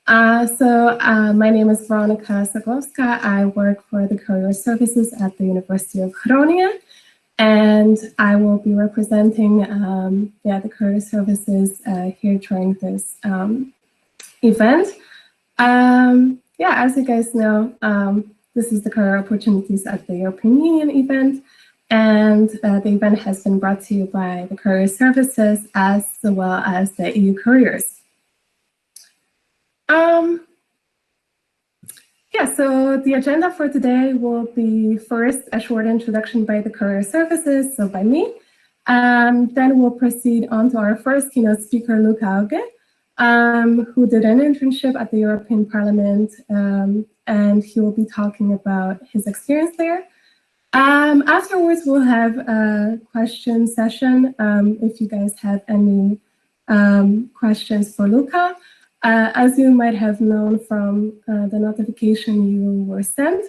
My name is Weronika Sokolowska. I work for the Career Services at the University of Groningen, and I will be representing the Career Services here during this event. As you guys know, this is the Career Opportunities at the European Union event, and the event has been brought to you by the Career Services as well as the EU Careers. So the agenda for today will be first a short introduction by the Career Services, so by me. Then we'll proceed on to our first keynote speaker, Luca Augé, who did an internship at the European Parliament, and he will be talking about his experience there. Afterwards, we'll have a question session if you guys have any questions for Luca. As you might have known from the notification you were sent,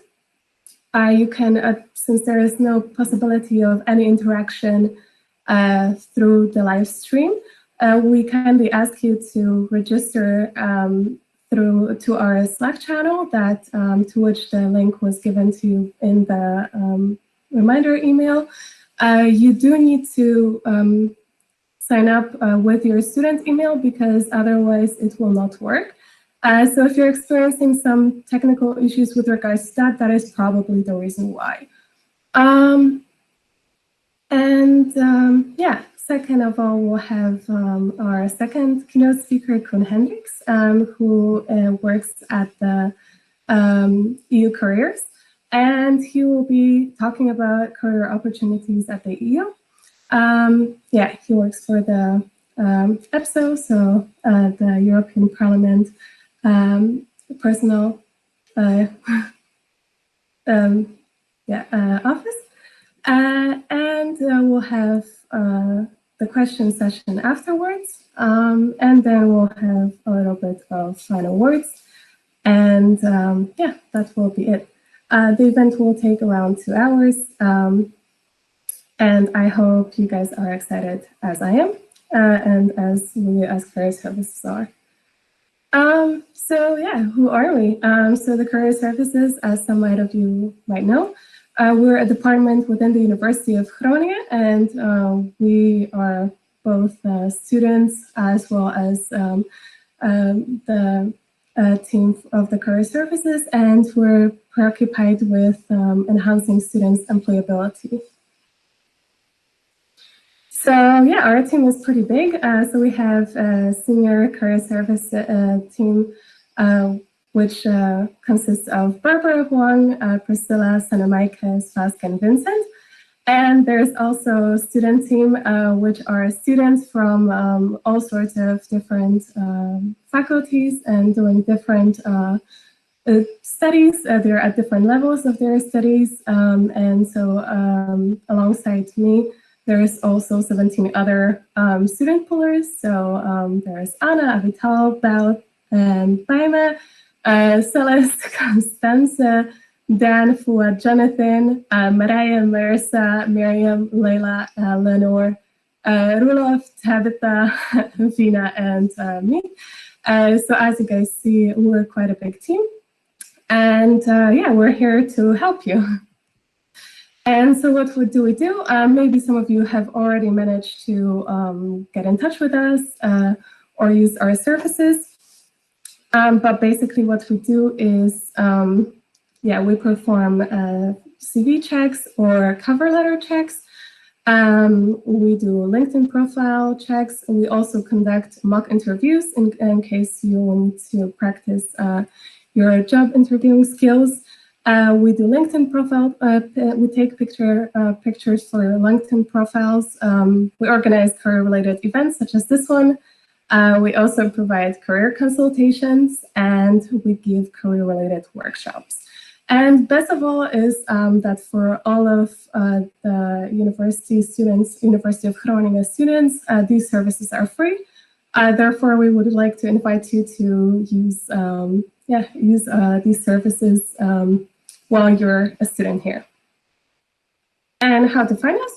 you can, since there is no possibility of any interaction through the live stream, we kindly ask you to register to our Slack channel to which the link was given to you in the reminder email. You do need to sign up with your student email because otherwise it will not work. So if you're experiencing some technical issues with regards to that, that is probably the reason why. Second of all, we'll have our second keynote speaker, Koen Hendrix, who works at the EU Careers, and he will be talking about career opportunities at the EU. He works for the EPSO, so the European Parliament Personal Office. And we'll have the question session afterwards, and then we'll have a little bit of final words, and that will be it. The event will take around 2 hours, and I hope you guys are excited as I am, and as we as Career Services are. Who are we? So the Career Services, as some of you might know, we're a department within the University of Groningen, and we are both students as well as the team of the Career Services, and we're preoccupied with enhancing students' employability. So our team is pretty big. So we have a senior career service team, which consists of Barbara Huang, Priscilla, Sanamaikas, Fask, and Vincent. And there's also a student team, which are students from all sorts of different faculties and doing different studies. They're at different levels of their studies. And so alongside me, there's also 17 other student pullers. So there's Anna, Avital, Bel, and Baima, Celeste, Constance, Dan, Fuad, Jonathan, Mariah, Marissa, Miriam, Leila, Lenore, Rulof, Tabitha, Vina, and me. So as you guys see, we're quite a big team. And we're here to help you. And so what do we do? Maybe some of you have already managed to get in touch with us or use our services. But basically what we do is, we perform CV checks or cover letter checks. We do LinkedIn profile checks. We also conduct mock interviews in case you want to practice your job interviewing skills. We do LinkedIn profile, we take pictures for LinkedIn profiles. We organize career-related events such as this one. We also provide career consultations, and we give career-related workshops. And best of all is that for all of the university students, University of Groningen students, these services are free. Therefore, we would like to invite you to use these services while you're a student here. And how to find us?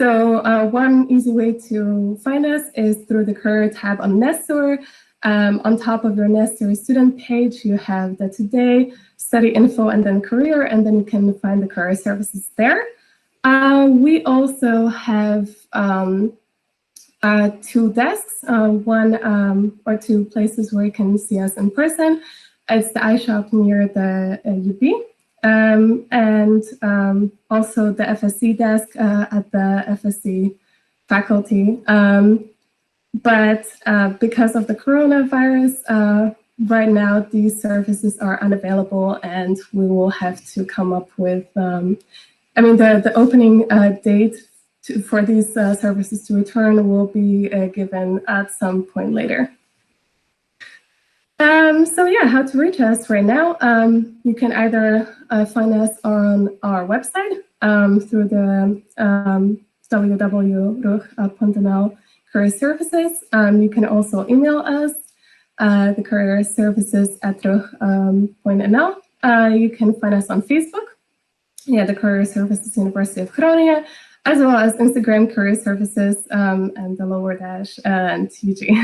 So one easy way to find us is through the career tab on Nestor. On top of your necessary student page, you have the today, study info, and then career, and then you can find the career services there. We also have 2 desks, one or 2 places where you can see us in person. It's the iShop near the UB, and also the FSC desk at the FSC faculty. But because of the coronavirus, right now these services are unavailable, and we will have to come up with, the opening date for these services to return will be given at some point later. So yeah, how to reach us right now. You can either find us on our website through the www.ruch.nl career services. You can also email us, the career services at ruch.nl. You can find us on Facebook, the Career Services University of Groningen, as well as Instagram Career Services and the lower dash and TG.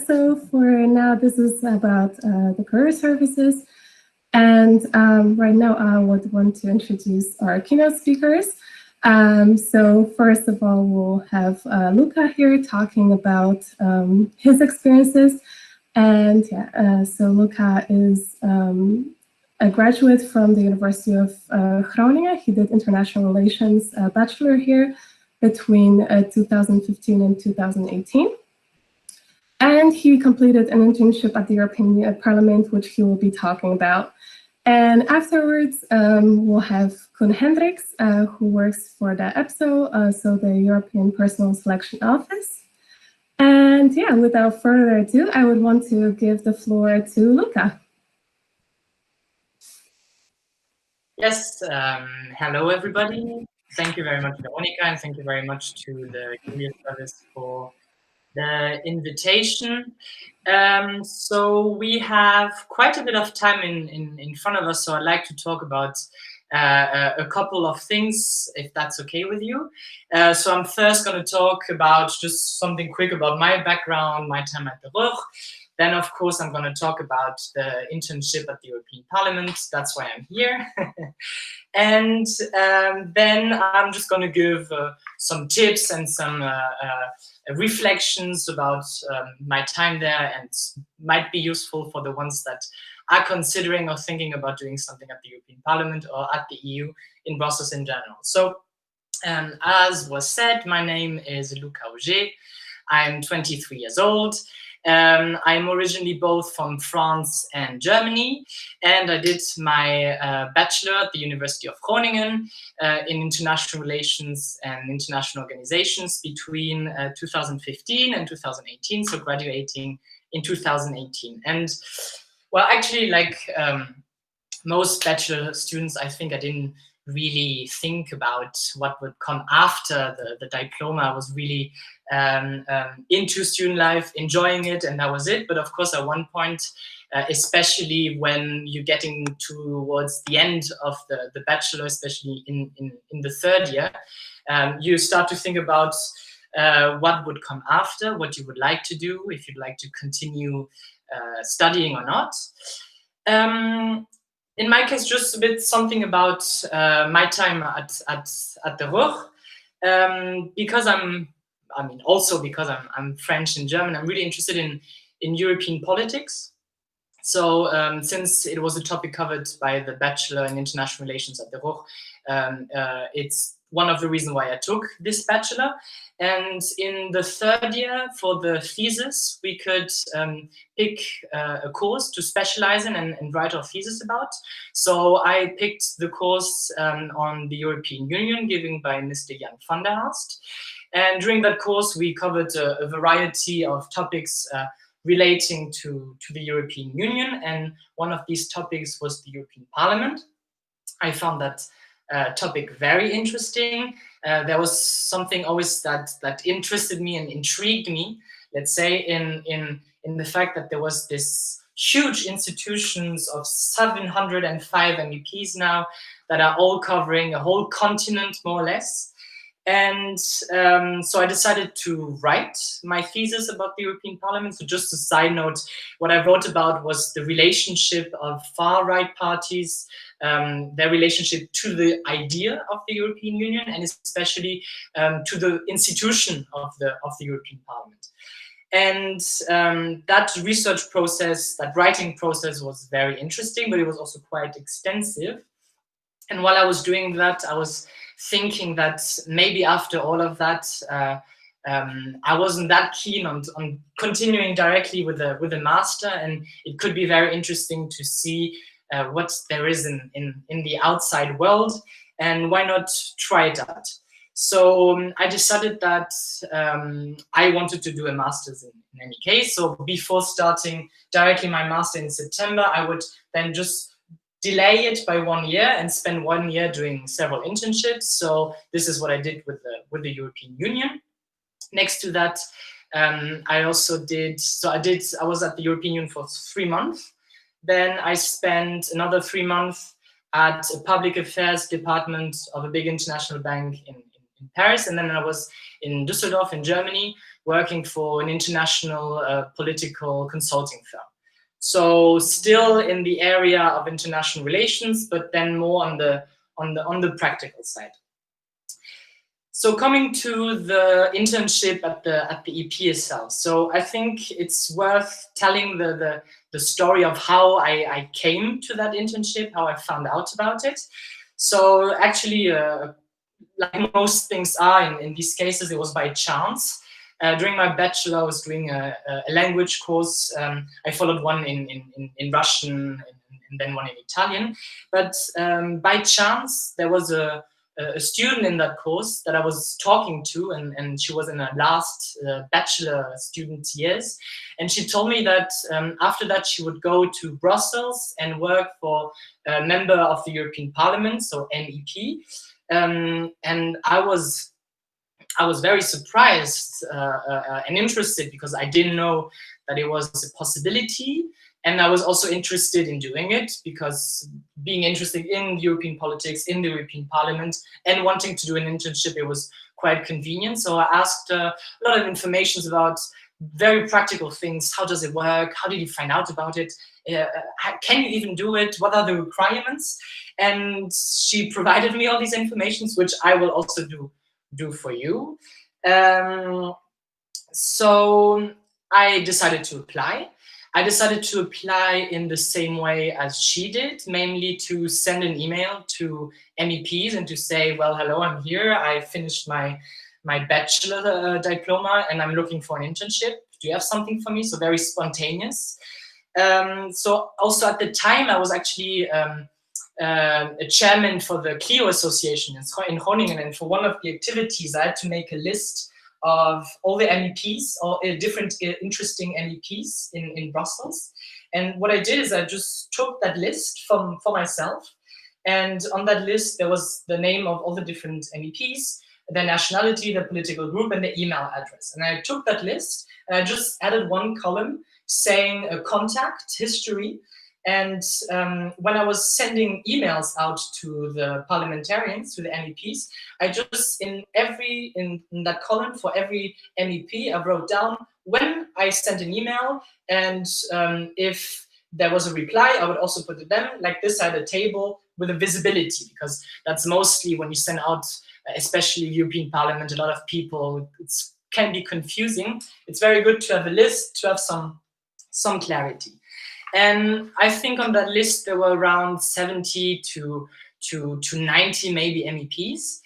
So for now, this is about the career services. And right now, I would want to introduce our keynote speakers. So first of all, we'll have Luca here talking about his experiences. And so Luca is a graduate from the University of Groningen. He did international relations bachelor here between 2015 and 2018. And he completed an internship at the European Parliament, which he will be talking about. And afterwards, we'll have Koen Hendrix, who works for the EPSO, so the European Personal Selection Office. And without further ado, I would want to give the floor to Luca. Yes, hello everybody. Thank you very much, Weronika, and thank you very much to the Career Service for the invitation. So we have quite a bit of time in front of us, so I'd like to talk about a couple of things, if that's okay with you. So I'm first going to talk about just something quick about my background, my time at the RUCH. Then, of course, I'm going to talk about the internship at the European Parliament. That's why I'm here. And then I'm just going to give some tips and some reflections about my time there, and might be useful for the ones that are considering or thinking about doing something at the European Parliament or at the EU in Brussels in general. So as was said, my name is Luca Augé. I'm 23 years old. I'm originally both from France and Germany, and I did my bachelor at the University of Groningen in international relations and international organizations between 2015 and 2018, so graduating in 2018. And well, actually, like most bachelor students, I think I didn't really think about what would come after the diploma. I was really into student life, enjoying it, and that was it. But of course, at one point, especially when you're getting towards the end of the bachelor, especially in the third year, you start to think about what would come after, what you would like to do, if you'd like to continue studying or not. In my case, just a bit something about my time at the RUCH, because because I'm French and German, I'm really interested in European politics. So since it was a topic covered by the Bachelor in International Relations at the RUCH, it's one of the reasons why I took this bachelor. And in the third year for the thesis, we could pick a course to specialize in and write our thesis about. So I picked the course on the European Union given by Mr. Jan van der Haast. And during that course, we covered a variety of topics relating to the European Union. And one of these topics was the European Parliament. I found that topic very interesting. There was something always that interested me and intrigued me, let's say, in the fact that there was this huge institutions of 705 MEPs now that are all covering a whole continent, more or less. And so I decided to write my thesis about the European Parliament. So just a side note, what I wrote about was the relationship of far-right parties, their relationship to the idea of the European Union, and especially to the institution of the European Parliament. And that research process, that writing process was very interesting, but it was also quite extensive. And while I was doing that, I was thinking that maybe after all of that, I wasn't that keen on continuing directly with the master, and it could be very interesting to see what there is in the outside world, and why not try it out. So I decided that I wanted to do a master's in any case. So before starting directly my master in September, I would then just delay it by 1 year and spend 1 year doing several internships. So this is what I did with the European Union. Next to that, I also did, I was at the European Union for 3 months. Then I spent another 3 months at a public affairs department of a big international bank in Paris. And then I was in Düsseldorf in Germany, working for an international political consulting firm. So still in the area of international relations, but then more on the practical side. So coming to the internship at the EP itself. So I think it's worth telling the story of how I came to that internship, how I found out about it. So actually, like most things are in these cases, it was by chance. During my bachelor, I was doing a language course. I followed one in Russian and then one in Italian. But by chance, there was a student in that course that I was talking to, and she was in her last bachelor student years. And she told me that after that, she would go to Brussels and work for a member of the European Parliament, so MEP. And I was very surprised and interested, because I didn't know that it was a possibility. And I was also interested in doing it, because being interested in European politics, in the European Parliament, and wanting to do an internship, it was quite convenient. So I asked a lot of information about very practical things. How does it work? How did you find out about it? Can you even do it? What are the requirements? And she provided me all these informations, which I will also do for you. So I decided to apply. I decided to apply in the same way as she did, mainly to send an email to MEPs and to say, well, hello, I'm here. I finished my bachelor diploma and I'm looking for an internship. Do you have something for me? So very spontaneous. So also at the time, I was actually a chairman for the Clio Association in Groningen, and for one of the activities, I had to make a list of all the MEPs, or different interesting MEPs in Brussels. And what I did is I just took that list for myself, and on that list there was the name of all the different MEPs, their nationality, their political group, and their email address. And I took that list and I just added one column saying a contact history. And when I was sending emails out to the parliamentarians, to the MEPs, I just, in that column for every MEP, I wrote down when I sent an email, and if there was a reply, I would also put it them. Like this, I had a table with a visibility, because that's mostly when you send out, especially European Parliament, a lot of people, it can be confusing. It's very good to have a list, to have some clarity. And I think on that list there were around 70 to 90 maybe MEPs,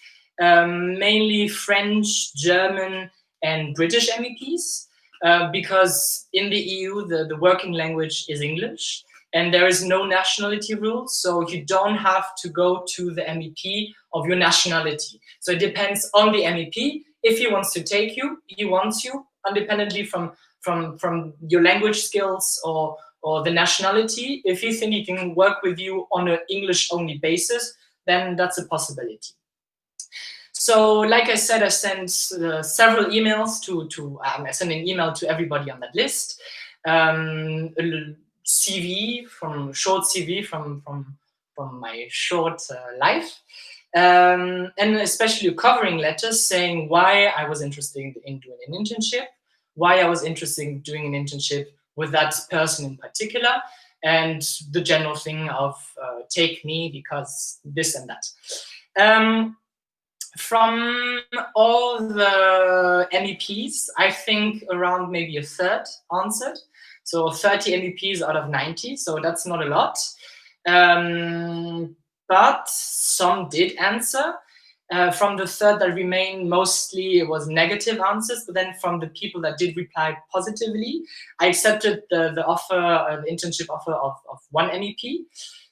mainly French, German, and British MEPs, because in the EU the working language is English, and there is no nationality rule, so you don't have to go to the MEP of your nationality. So it depends on the MEP. If he wants to take you, he wants you, independently from your language skills or the nationality. If you think he can work with you on an English-only basis, then that's a possibility. So, like I said, I sent several emails I sent an email to everybody on that list. A short CV from my short life. and especially a covering letter saying why I was interested in doing an internship, why I was interested in doing an internship with that person in particular, and the general thing of take me because this and that. From all the MEPs, I think around maybe a third answered. So 30 MEPs out of 90, so that's not a lot. But some did answer. From the third that remained, mostly it was negative answers, but then from the people that did reply positively, I accepted the offer, the internship offer of one MEP.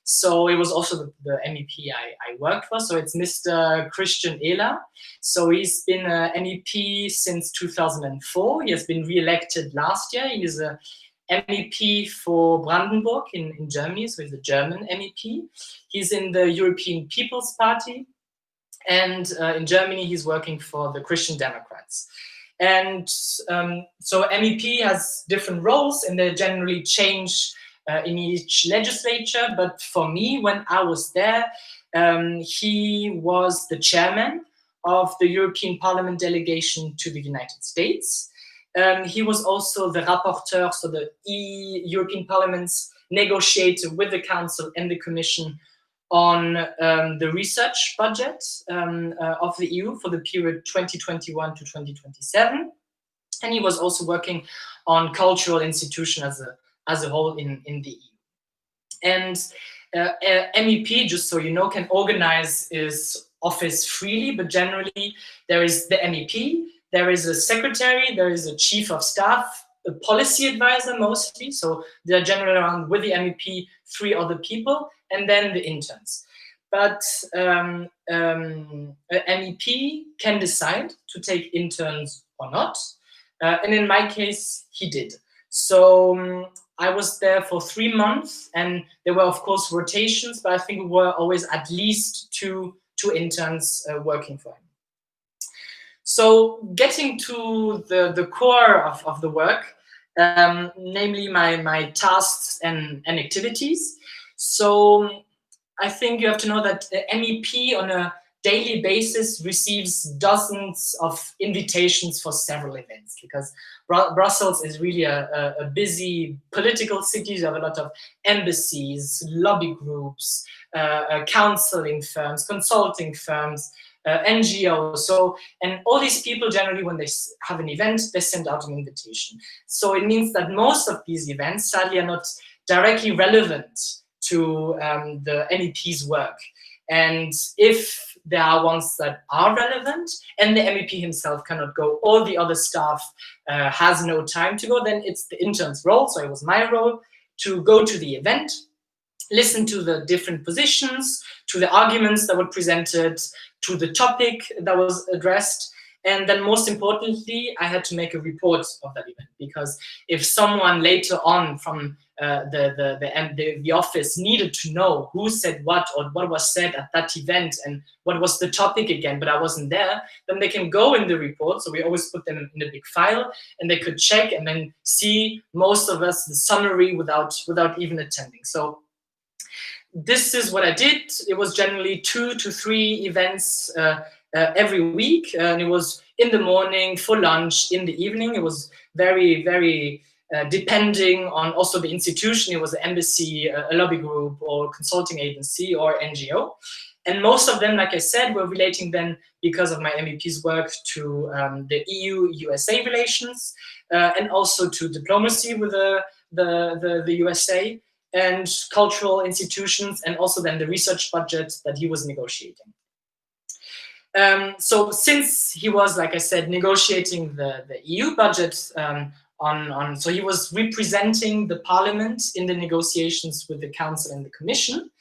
So it was also the MEP I worked for. So it's Mr. Christian Ehler. So he's been an MEP since 2004. He has been re-elected last year. He is a MEP for Brandenburg in Germany. So he's a German MEP. He's in the European People's Party. And in Germany, he's working for the Christian Democrats. And so MEP has different roles, and they generally change in each legislature. But for me, when I was there, he was the chairman of the European Parliament delegation to the United States. He was also the rapporteur, so the European Parliament's negotiator with the Council and the Commission on the research budget of the EU for the period 2021 to 2027. And he was also working on cultural institution as a whole in the EU. And MEP, just so you know, can organize his office freely, but generally there is the MEP, there is a secretary, there is a chief of staff, a policy advisor mostly, so they're generally around with the MEP 3 other people, and then the interns. But a MEP can decide to take interns or not, and in my case, he did. So I was there for 3 months, and there were, of course, rotations, but I think we were always at least two interns working for him. So getting to the core of the work, namely my tasks and activities. So I think you have to know that the MEP on a daily basis receives dozens of invitations for several events, because Brussels is really a busy political city. You have a lot of embassies, lobby groups, counseling firms, consulting firms, NGOs. So, and all these people generally, when they have an event, they send out an invitation. So it means that most of these events, sadly, are not directly relevant to the MEP's work. And if there are ones that are relevant and the MEP himself cannot go, all the other staff has no time to go, then it's the intern's role. So it was my role to go to the event, listen to the different positions, to the arguments that were presented, to the topic that was addressed. And then most importantly, I had to make a report of that event, because if someone later on from the office needed to know who said what or what was said at that event and what was the topic again, but I wasn't there, then they can go in the report. So we always put them in a big file, and they could check and then see, most of us, the summary without even attending. So this is what I did. It was generally 2 to 3 events every week, and it was in the morning, for lunch, in the evening. It was very, very depending on also the institution. It was an embassy, a lobby group, or consulting agency, or NGO. And most of them, like I said, were relating then, because of my MEP's work, to the EU-USA relations, and also to diplomacy with the USA, and cultural institutions, and also then the research budget that he was negotiating. So since he was, like I said, negotiating the EU budget, so he was representing the parliament in the negotiations with the council and the commission.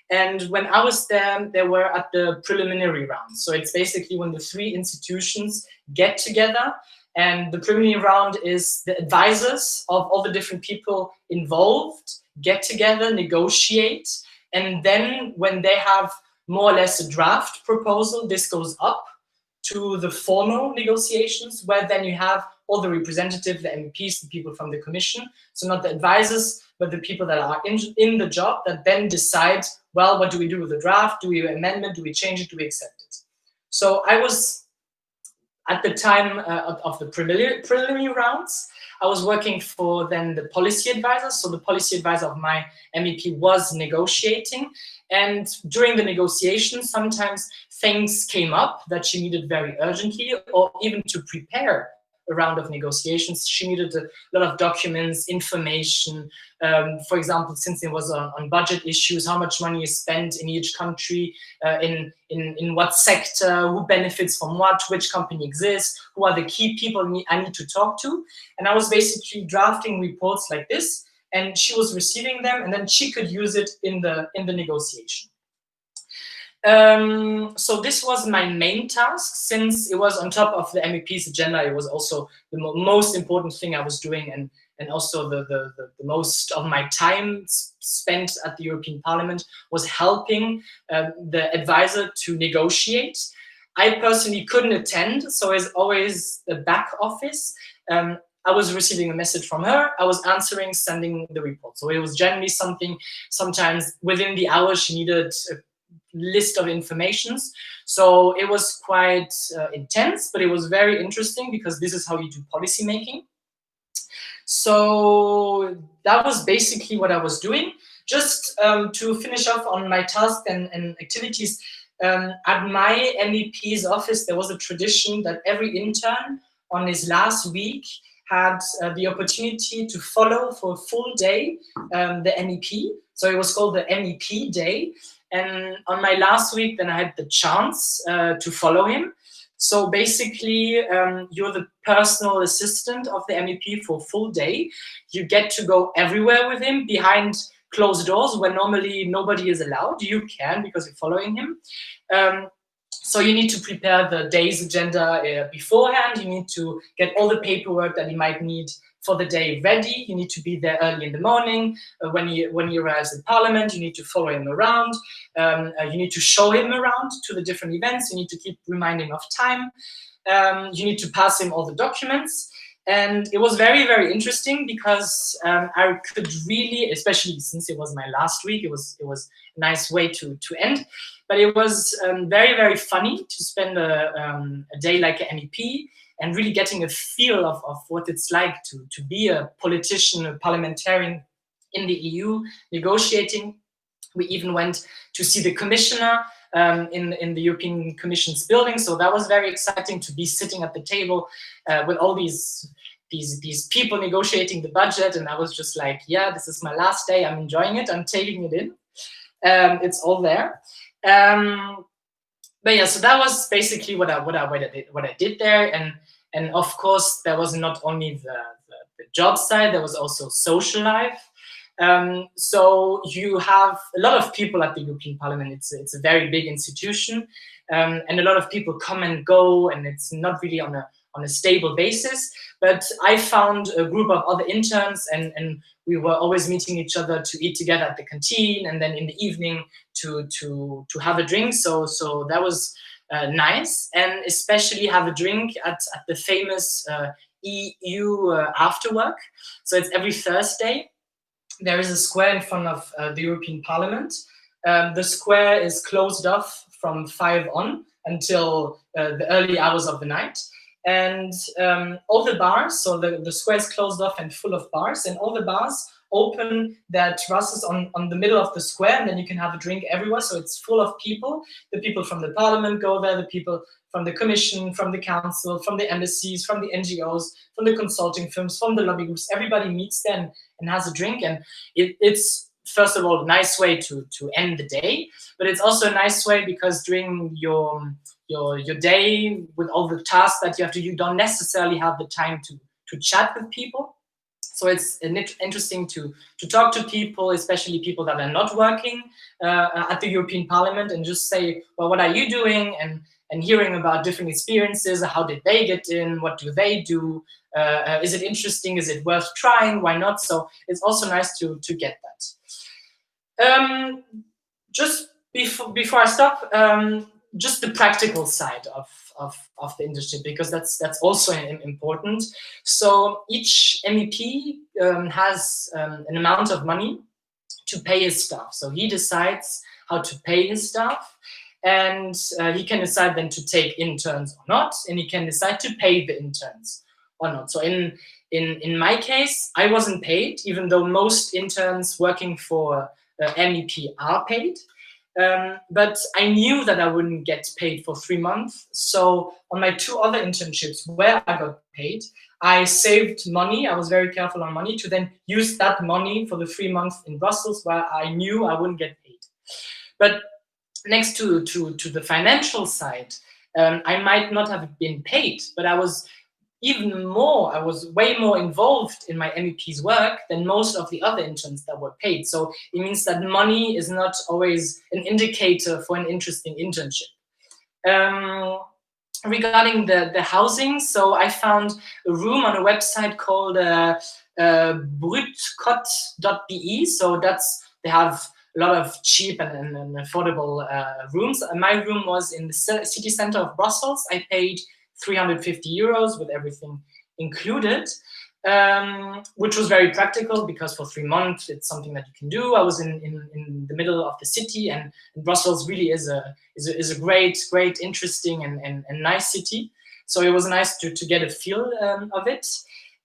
And when I was there, they were at the preliminary round. So it's basically when the 3 institutions get together, and the preliminary round is the advisors of all the different people involved get together, negotiate, and then when they have more or less a draft proposal, this goes up to the formal negotiations, where then you have all the representatives, the MEPs, the people from the commission. So not the advisors, but the people that are in the job that then decide, well, what do we do with the draft? Do we amendment? Do we change it? Do we accept it? So I was, at the time of the preliminary rounds, I was working for then the policy advisor. So the policy advisor of my MEP was negotiating. And during the negotiations, sometimes things came up that she needed very urgently, or even to prepare a round of negotiations, she needed a lot of documents, information. For example, since it was on budget issues, how much money is spent in each country, in what sector, who benefits from what, which company exists, who are the key people I need to talk to. And I was basically drafting reports like this, and she was receiving them, and then she could use it in the negotiation. So this was my main task. Since it was on top of the MEP's agenda, it was also the most important thing I was doing, and also the most of my time spent at the European Parliament was helping the advisor to negotiate. I personally couldn't attend, so as always the back office. I was receiving a message from her, I was answering, sending the report. So it was generally something, sometimes within the hour she needed a list of informations. So it was quite intense, but it was very interesting because this is how you do policy making. So that was basically what I was doing. Just to finish off on my task and activities, at my MEP's office, there was a tradition that every intern on his last week had the opportunity to follow for a full day the MEP. So it was called the MEP Day. And on my last week, then I had the chance to follow him. So basically, you're the personal assistant of the MEP for a full day. You get to go everywhere with him behind closed doors where normally nobody is allowed. You can because you're following him. So you need to prepare the day's agenda beforehand. You need to get all the paperwork that you might need for the day ready. You need to be there early in the morning. When he arrives in Parliament, you need to follow him around. You need to show him around to the different events. You need to keep reminding of time. You need to pass him all the documents. And it was very, very interesting because I could really, especially since it was my last week, it was a nice way to end. But it was very, very funny to spend a day like an MEP and really getting a feel of what it's like to be a politician, a parliamentarian in the EU, negotiating. We even went to see the commissioner in the European Commission's building. So that was very exciting to be sitting at the table with all these people negotiating the budget. And I was just like, yeah, this is my last day. I'm enjoying it. I'm taking it in. It's all there. But yeah, so that was basically what I did there. And of course, there was not only the job side, there was also social life. So you have a lot of people at the European Parliament. It's a very big institution, and a lot of people come and go, and it's not really on a stable basis. But I found a group of other interns, and we were always meeting each other to eat together at the canteen, and then in the evening to have a drink. So that was nice, and especially have a drink at the famous EU after work. So it's every Thursday. There is a square in front of the European Parliament. The square is closed off from 5 on until the early hours of the night. And all the bars, so the square is closed off and full of bars, and all the bars open their terraces on the middle of the square, and then you can have a drink everywhere. So it's full of people. The people from the Parliament go there, the people from the Commission, from the Council, from the embassies, from the NGOs, from the consulting firms, from the lobby groups. Everybody meets there and has a drink. And it's, first of all, a nice way to end the day, but it's also a nice way because during your day with all the tasks that you have to, you don't necessarily have the time to chat with people. So it's interesting to talk to people, especially people that are not working at the European Parliament, and just say, well, what are you doing? And hearing about different experiences. How did they get in? What do they do? Is it interesting? Is it worth trying? Why not? So it's also nice to get that. Just before I stop, just the practical side of the internship, because that's also important. So each MEP has an amount of money to pay his staff. So he decides how to pay his staff, and he can decide then to take interns or not, and he can decide to pay the interns or not. So in my case, I wasn't paid, even though most interns working for MEP are paid. But I knew that I wouldn't get paid for 3 months. So on my 2 other internships where I got paid, I saved money. I was very careful on money to then use that money for the 3 months in Brussels where I knew I wouldn't get paid. But next to the financial side, I might not have been paid, but I was way more involved in my MEP's work than most of the other interns that were paid. So it means that money is not always an indicator for an interesting internship. Regarding the housing, so I found a room on a website called brutcot.be. So they have a lot of cheap and affordable rooms. My room was in the city center of Brussels. I paid 350 euros with everything included, which was very practical because for 3 months it's something that you can do. I was in the middle of the city, and Brussels really is a great, interesting and nice city. So it was nice to get a feel of it.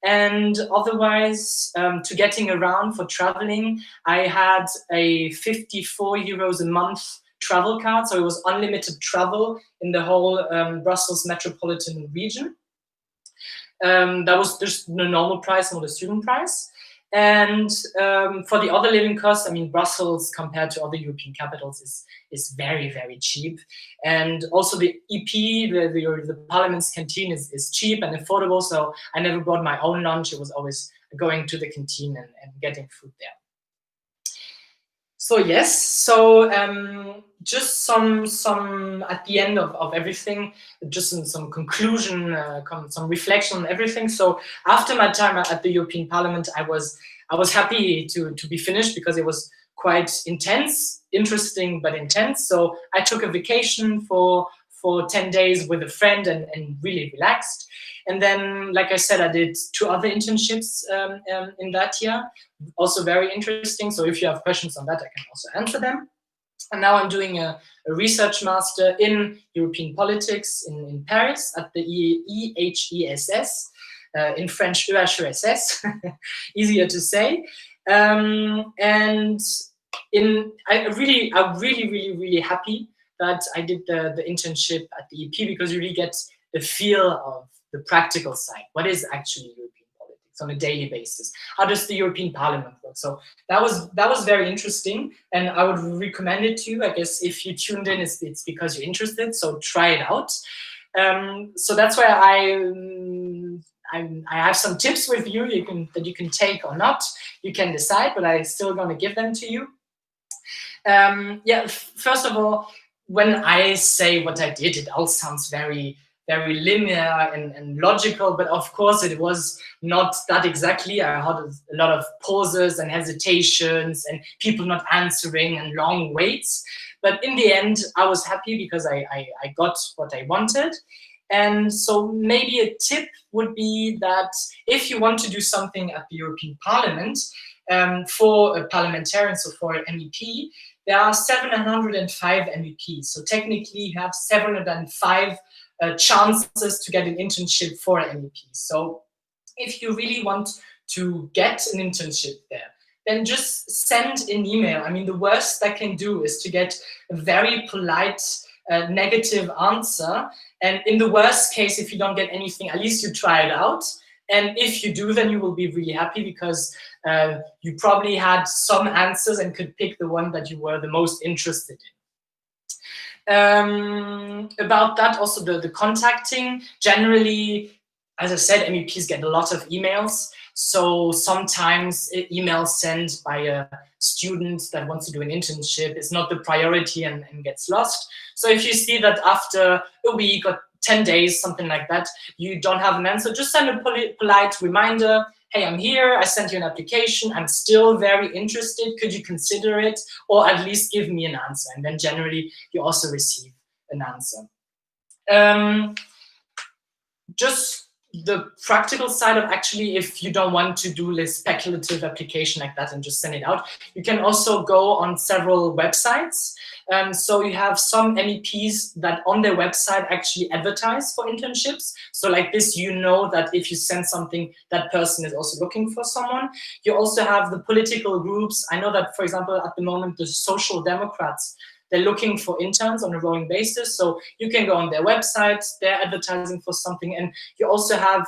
And otherwise, to getting around for traveling, I had a 54 euros a month travel card, so it was unlimited travel in the whole Brussels metropolitan region. That was just the normal price, not the student price. And for the other living costs, I mean, Brussels compared to other European capitals is very, very cheap. And also the EP, the Parliament's canteen is cheap and affordable. So I never brought my own lunch. It was always going to the canteen and getting food there. So yes, so just some at the end of everything, just some conclusion, some reflection on everything. So after my time at the European Parliament, I was happy to be finished because it was quite intense, interesting but intense. So I took a vacation for 10 days with a friend and really relaxed. And then, like I said, I did 2 other internships in that year, also very interesting. So if you have questions on that, I can also answer them. And now I'm doing a research master in European politics in Paris at the EHESS, in French EHESS, easier to say. And I'm really happy that I did the internship at the EP, because you really get the feel of the practical side. What is actually European politics on a daily basis? How does the European Parliament work? So that was very interesting, and I would recommend it to you. I guess if you tuned in, it's because you're interested. So try it out. So that's why I have some tips with you that you can take or not. You can decide, but I'm still going to give them to you. First of all, when I say what I did, it all sounds very, very linear and logical, but of course it was not that exactly. I had a lot of pauses and hesitations and people not answering and long waits. But in the end, I was happy because I got what I wanted. And so maybe a tip would be that if you want to do something at the European Parliament, for a parliamentarian, so for an MEP, there are 705 MEPs. So technically you have 705 chances to get an internship for an MEP. So if you really want to get an internship there, then just send an email. I mean, the worst that can do is to get a very polite negative answer. And in the worst case, if you don't get anything, at least you try it out. And if you do, then you will be really happy because you probably had some answers and could pick the one that you were the most interested in. About that, also the contacting. Generally, as I said, MEPs get a lot of emails. So sometimes emails sent by a student that wants to do an internship is not the priority and gets lost. So if you see that after a week or 10 days, something like that, you don't have an answer, just send a polite reminder. Hey, I'm here, I sent you an application, I'm still very interested, could you consider it? Or at least give me an answer. And then generally you also receive an answer. Just the practical side of actually, if you don't want to do this speculative application like that and just send it out, you can also go on several websites. So you have some MEPs that on their website actually advertise for internships. So like this, you know that if you send something, that person is also looking for someone. You also have the political groups. I know that, for example, at the moment, the Social Democrats, they're looking for interns on a rolling basis. So you can go on their websites, they're advertising for something. And you also have,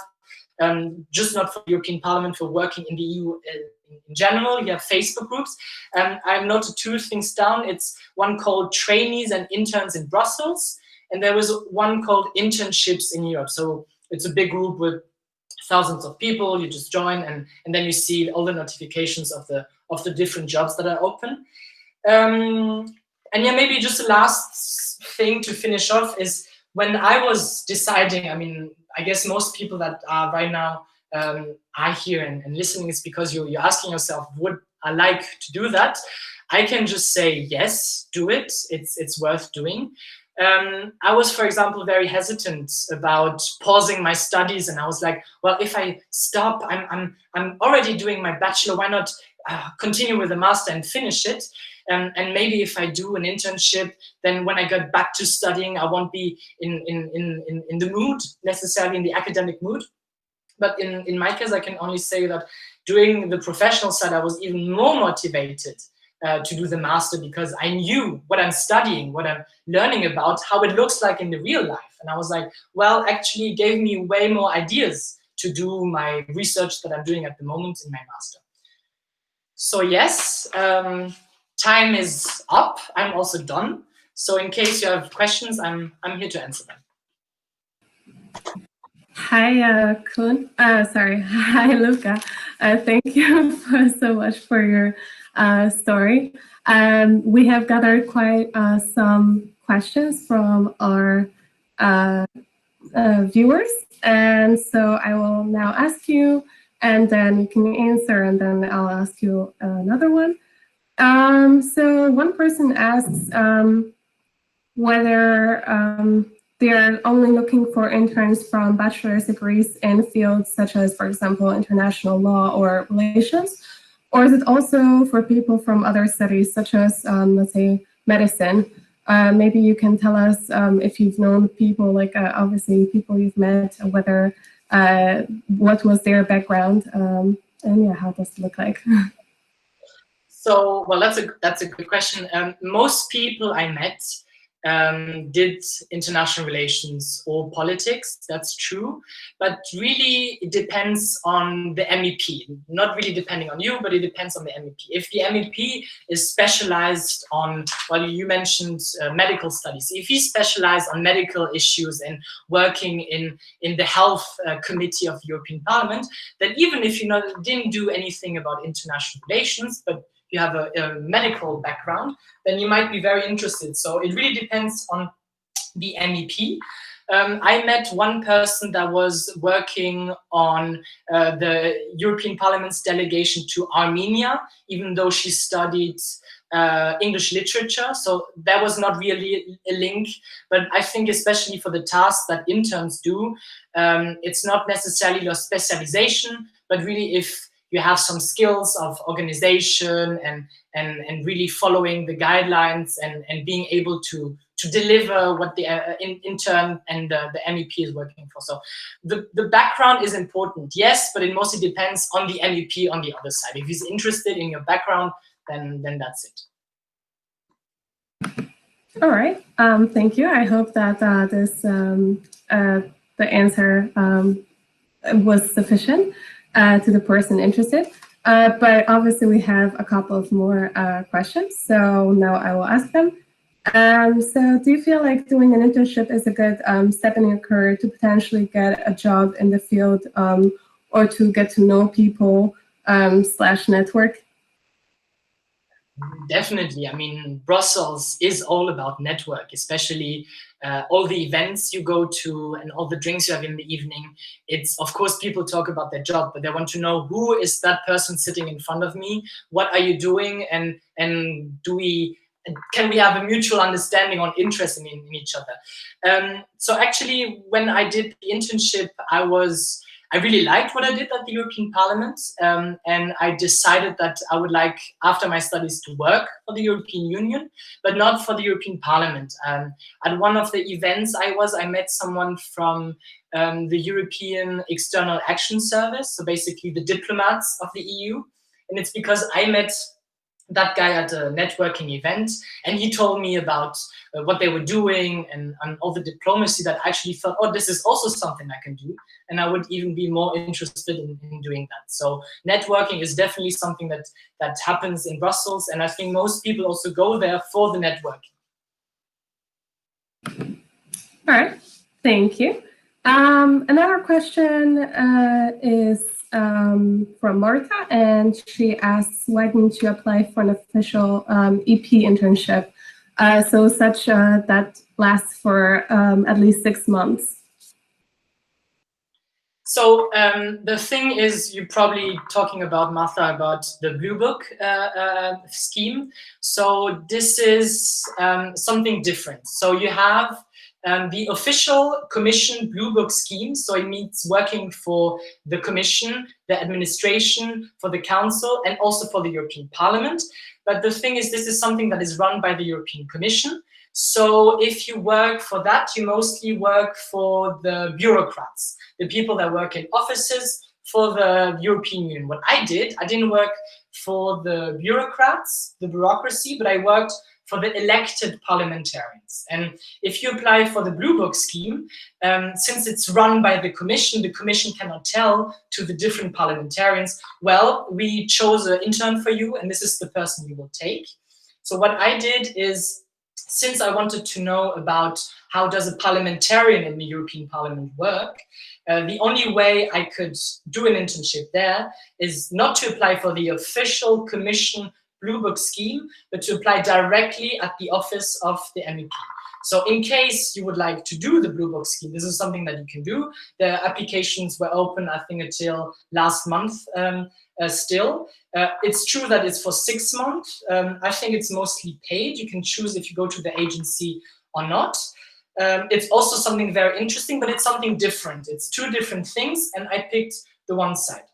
just not for the European Parliament, for working in the EU in general, you have Facebook groups. I've noted two things down. It's one called Trainees and Interns in Brussels. And there was one called Internships in Europe. So it's a big group with thousands of people. You just join and then you see all the notifications of the different jobs that are open. And yeah, maybe just the last thing to finish off is when I was deciding, I mean, I guess most people that are right now are here and listening is because you're asking yourself, would I like to do that? I can just say, yes, do it. It's worth doing. I was, for example, very hesitant about pausing my studies. And I was like, well, if I stop, I'm already doing my bachelor. Why not continue with the master and finish it? And maybe if I do an internship, then when I get back to studying, I won't be in the mood, necessarily in the academic mood. But in my case, I can only say that doing the professional side, I was even more motivated to do the master because I knew what I'm studying, what I'm learning about, how it looks like in the real life. And I was like, well, actually it gave me way more ideas to do my research that I'm doing at the moment in my master. So yes, time is up. I'm also done. So in case you have questions, I'm here to answer them. Hi, Koen. Sorry. Hi, Luca. Thank you so much for your story. We have gathered quite some questions from our viewers. And so I will now ask you, and then you can answer, and then I'll ask you another one. So one person asks whether they are only looking for interns from bachelor's degrees in fields such as, for example, international law or relations, or is it also for people from other studies such as, let's say, medicine? Maybe you can tell us if you've known people, like obviously people you've met, whether what was their background, and yeah, how does it look like? So, well, that's a good question. Most people I met did international relations or politics, that's true. But really, it depends on the MEP. Not really depending on you, but it depends on the MEP. If the MEP is specialized on, well, you mentioned medical studies. If he's specialized on medical issues and working in the health committee of the European Parliament, then even if you didn't do anything about international relations, but you have a medical background, then you might be very interested. So it really depends on the MEP. I met one person that was working on the European Parliament's delegation to Armenia, even though she studied English literature. So there was not really a link, but I think especially for the tasks that interns do, it's not necessarily your specialization, but really if you have some skills of organization and really following the guidelines and being able to deliver what the intern and the MEP is working for. So the background is important, yes, but it mostly depends on the MEP on the other side. If he's interested in your background, then that's it. All right, thank you. I hope that the answer was sufficient to the person interested. But obviously we have a couple of more questions, so now I will ask them. So do you feel like doing an internship is a good step in your career to potentially get a job in the field or to get to know people / network? Definitely. I mean, Brussels is all about network, especially all the events you go to and all the drinks you have in the evening. It's, of course, people talk about their job, but they want to know who is that person sitting in front of me? What are you doing? And do we can we have a mutual understanding on interest in each other? So actually, when I did the internship, I really liked what I did at the European Parliament, and I decided that I would like, after my studies, to work for the European Union, but not for the European Parliament. At one of the events I met someone from the European External Action Service, so basically the diplomats of the EU, and it's because I met that guy at a networking event, and he told me about what they were doing and all the diplomacy, that I actually thought, oh, this is also something I can do, and I would even be more interested in doing that. So networking is definitely something that happens in Brussels, and I think most people also go there for the networking. All right, thank you. Another question is from Marta, and she asks, why didn't you apply for an official EP internship, such that lasts for at least 6 months? So the thing is, you're probably talking about, Martha, about the Blue Book scheme. So this is something different. So you have the official Commission Blue Book scheme. So it means working for the Commission, the administration, for the Council, and also for the European Parliament. But the thing is, this is something that is run by the European Commission. So if you work for that, you mostly work for the bureaucrats, the people that work in offices for the European Union. What I didn't work for the bureaucrats, the bureaucracy, but I worked for the elected parliamentarians. And if you apply for the Blue Book scheme, since it's run by the Commission cannot tell to the different parliamentarians, well, we chose an intern for you, and this is the person you will take. So what I did is, since I wanted to know about how does a parliamentarian in the European Parliament work, the only way I could do an internship there is not to apply for the official Commission Blue Book scheme, but to apply directly at the office of the MEP. So in case you would like to do the Blue Book scheme, this is something that you can do. The applications were open, I think, until last month still. It's true that it's for 6 months. I think it's mostly paid. You can choose if you go to the agency or not. It's also something very interesting, but it's something different. It's 2 different things, and I picked the one side.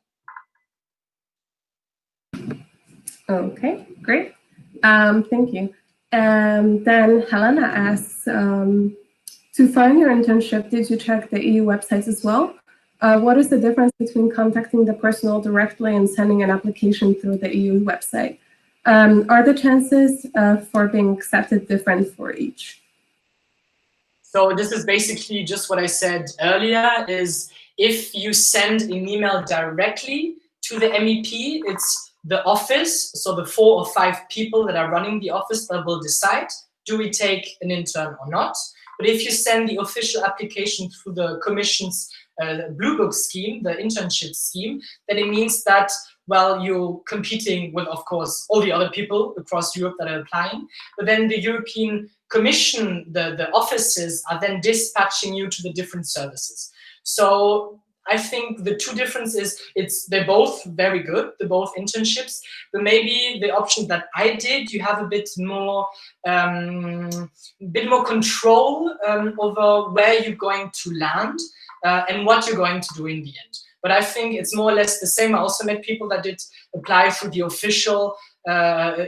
Okay, great. Thank you. Then Helena asks, to find your internship, did you check the EU websites as well? What is the difference between contacting the personnel directly and sending an application through the EU website? Are the chances for being accepted different for each? So this is basically just what I said earlier, is if you send an email directly to the MEP, it's the office, so the 4 or 5 people that are running the office that will decide, do we take an intern or not? But if you send the official application through the Commission's Blue Book scheme, the internship scheme, then it means that, well, you're competing with, of course, all the other people across Europe that are applying, but then the European Commission, the offices are then dispatching you to the different services. So I think the 2 differences, they're both very good, they're both internships, but maybe the option that I did, you have a bit more control over where you're going to land and what you're going to do in the end. But I think it's more or less the same. I also met people that did apply through the official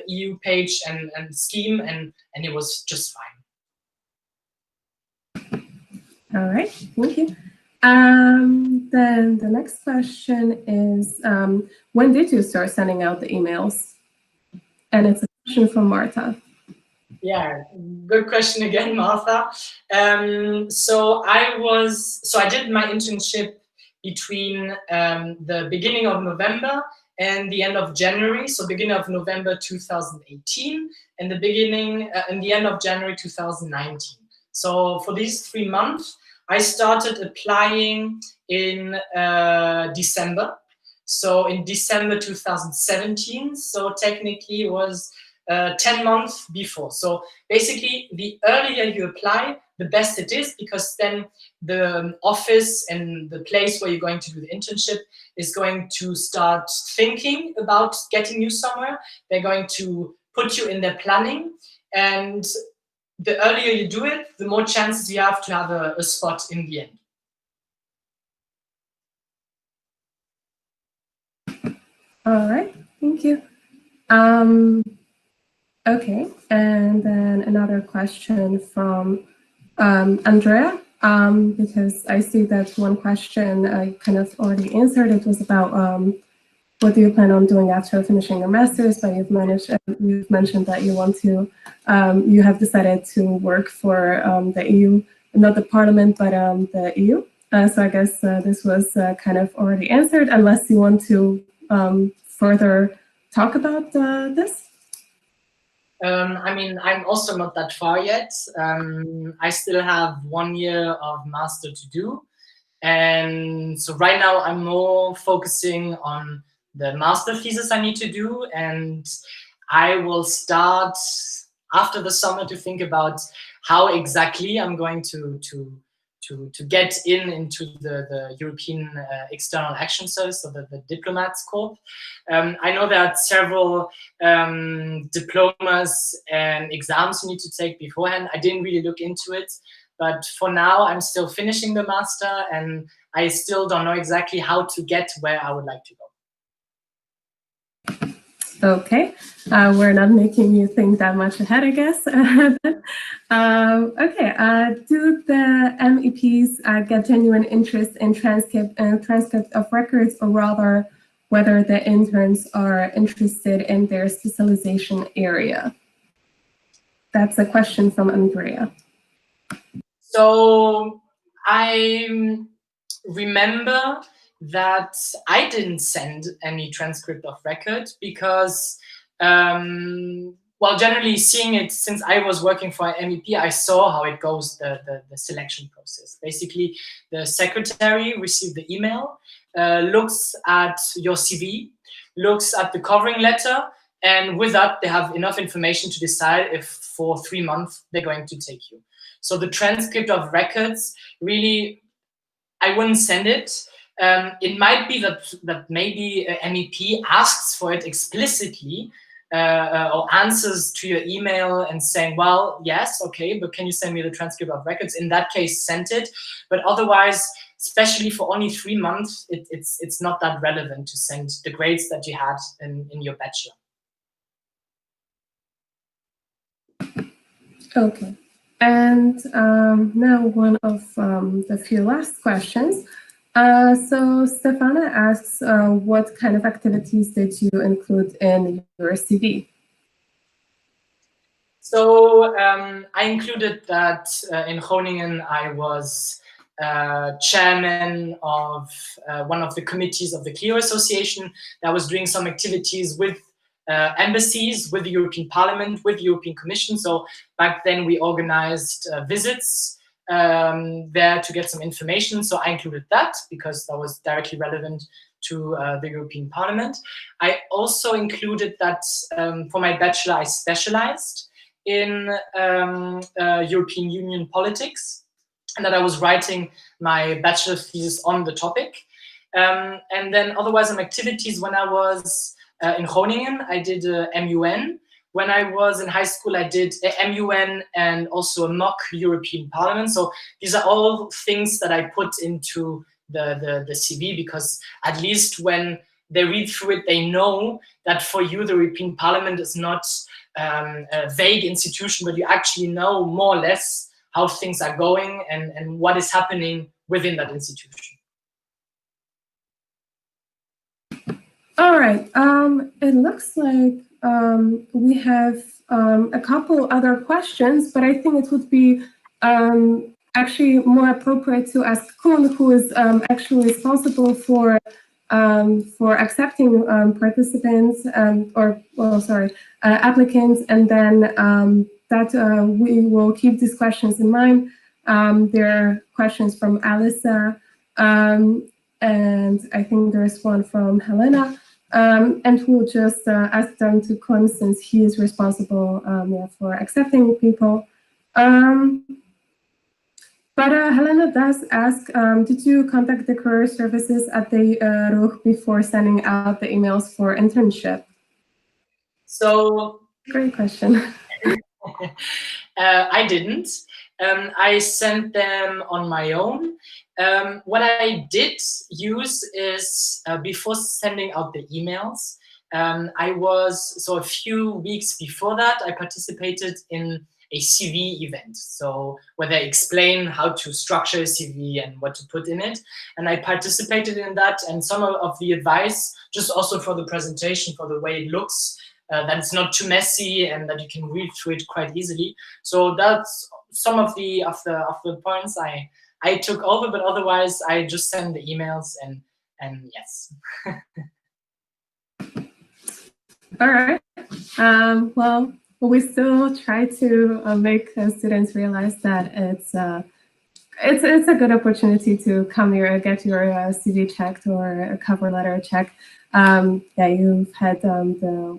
EU page and scheme, and it was just fine. All right, thank you. Then the next question is, when did you start sending out the emails? And it's a question from Marta. Yeah, good question again, Martha. So I did my internship between the beginning of November and the end of January. So beginning of November 2018 and the end of January 2019. So for these 3 months, I started applying in December. So in December 2017. So technically it was 10 months before. So basically, the earlier you apply, the best it is, because then the office and the place where you're going to do the internship is going to start thinking about getting you somewhere. They're going to put you in their planning. And the earlier you do it, the more chances you have to have a spot in the end. All right, thank you. Okay, and then another question from Andrea, because I see that one question I kind of already answered. It was about what do you plan on doing after finishing your master's, but you've mentioned that you want to, you have decided to work for the EU, not the Parliament, but the EU. So I guess this was kind of already answered, unless you want to further talk about this. I mean, I'm also not that far yet. I still have 1 year of master to do. And so right now I'm more focusing on the master thesis I need to do. And I will start after the summer to think about how exactly I'm going to get into the European External Action Service, so the Diplomats Corps. I know there are several diplomas and exams you need to take beforehand. I didn't really look into it, but for now I'm still finishing the master and I still don't know exactly how to get where I would like to go. Okay, we're not making you think that much ahead, I guess. Okay, do the MEPs get genuine interest in transcript of records, or rather whether the interns are interested in their specialization area? That's a question from Andrea. So I remember that I didn't send any transcript of record because, well, generally seeing it, since I was working for an MEP, I saw how it goes, the selection process. Basically, the secretary received the email, looks at your CV, looks at the covering letter, and with that, they have enough information to decide if for 3 months they're going to take you. So the transcript of records, really, I wouldn't send it. It might be that maybe an MEP asks for it explicitly or answers to your email and saying, well, yes, okay, but can you send me the transcript of records? In that case, send it. But otherwise, especially for only 3 months, it's not that relevant to send the grades that you had in your bachelor. Okay. And now one of the few last questions. So Stefana asks, what kind of activities did you include in your CV? So I included that in Groningen I was chairman of one of the committees of the Clio Association that was doing some activities with embassies, with the European Parliament, with the European Commission. So back then we organized visits there to get some information. So I included that because that was directly relevant to the European Parliament. I also included that for my bachelor I specialized in European Union politics, and that I was writing my bachelor thesis on the topic. And then otherwise some activities when I was in Groningen, I did a MUN. When I was in high school, I did a MUN and also a mock European Parliament. So these are all things that I put into the CV, because at least when they read through it, they know that for you, the European Parliament is not a vague institution, but you actually know more or less how things are going and what is happening within that institution. All right. It looks like we have a couple other questions, but I think it would be actually more appropriate to ask Koen, who is actually responsible for accepting participants applicants, and then that we will keep these questions in mind. There are questions from Alisa, and I think there's one from Helena, and we'll just ask them to Koen, since he is responsible for accepting people. But Helena does ask, did you contact the career services at the RUG before sending out the emails for internship? So, great question. I didn't. I sent them on my own. What I did use is before sending out the emails, a few weeks before that, I participated in a CV event. So where they explain how to structure a CV and what to put in it. And I participated in that, and some of the advice, just also for the presentation, for the way it looks, that it's not too messy and that you can read through it quite easily. So that's some of the points I took over, but otherwise I just send the emails and yes. All right. Well, we still try to make students realize that it's a good opportunity to come here and get your CV checked or a cover letter checked. Yeah, you've had the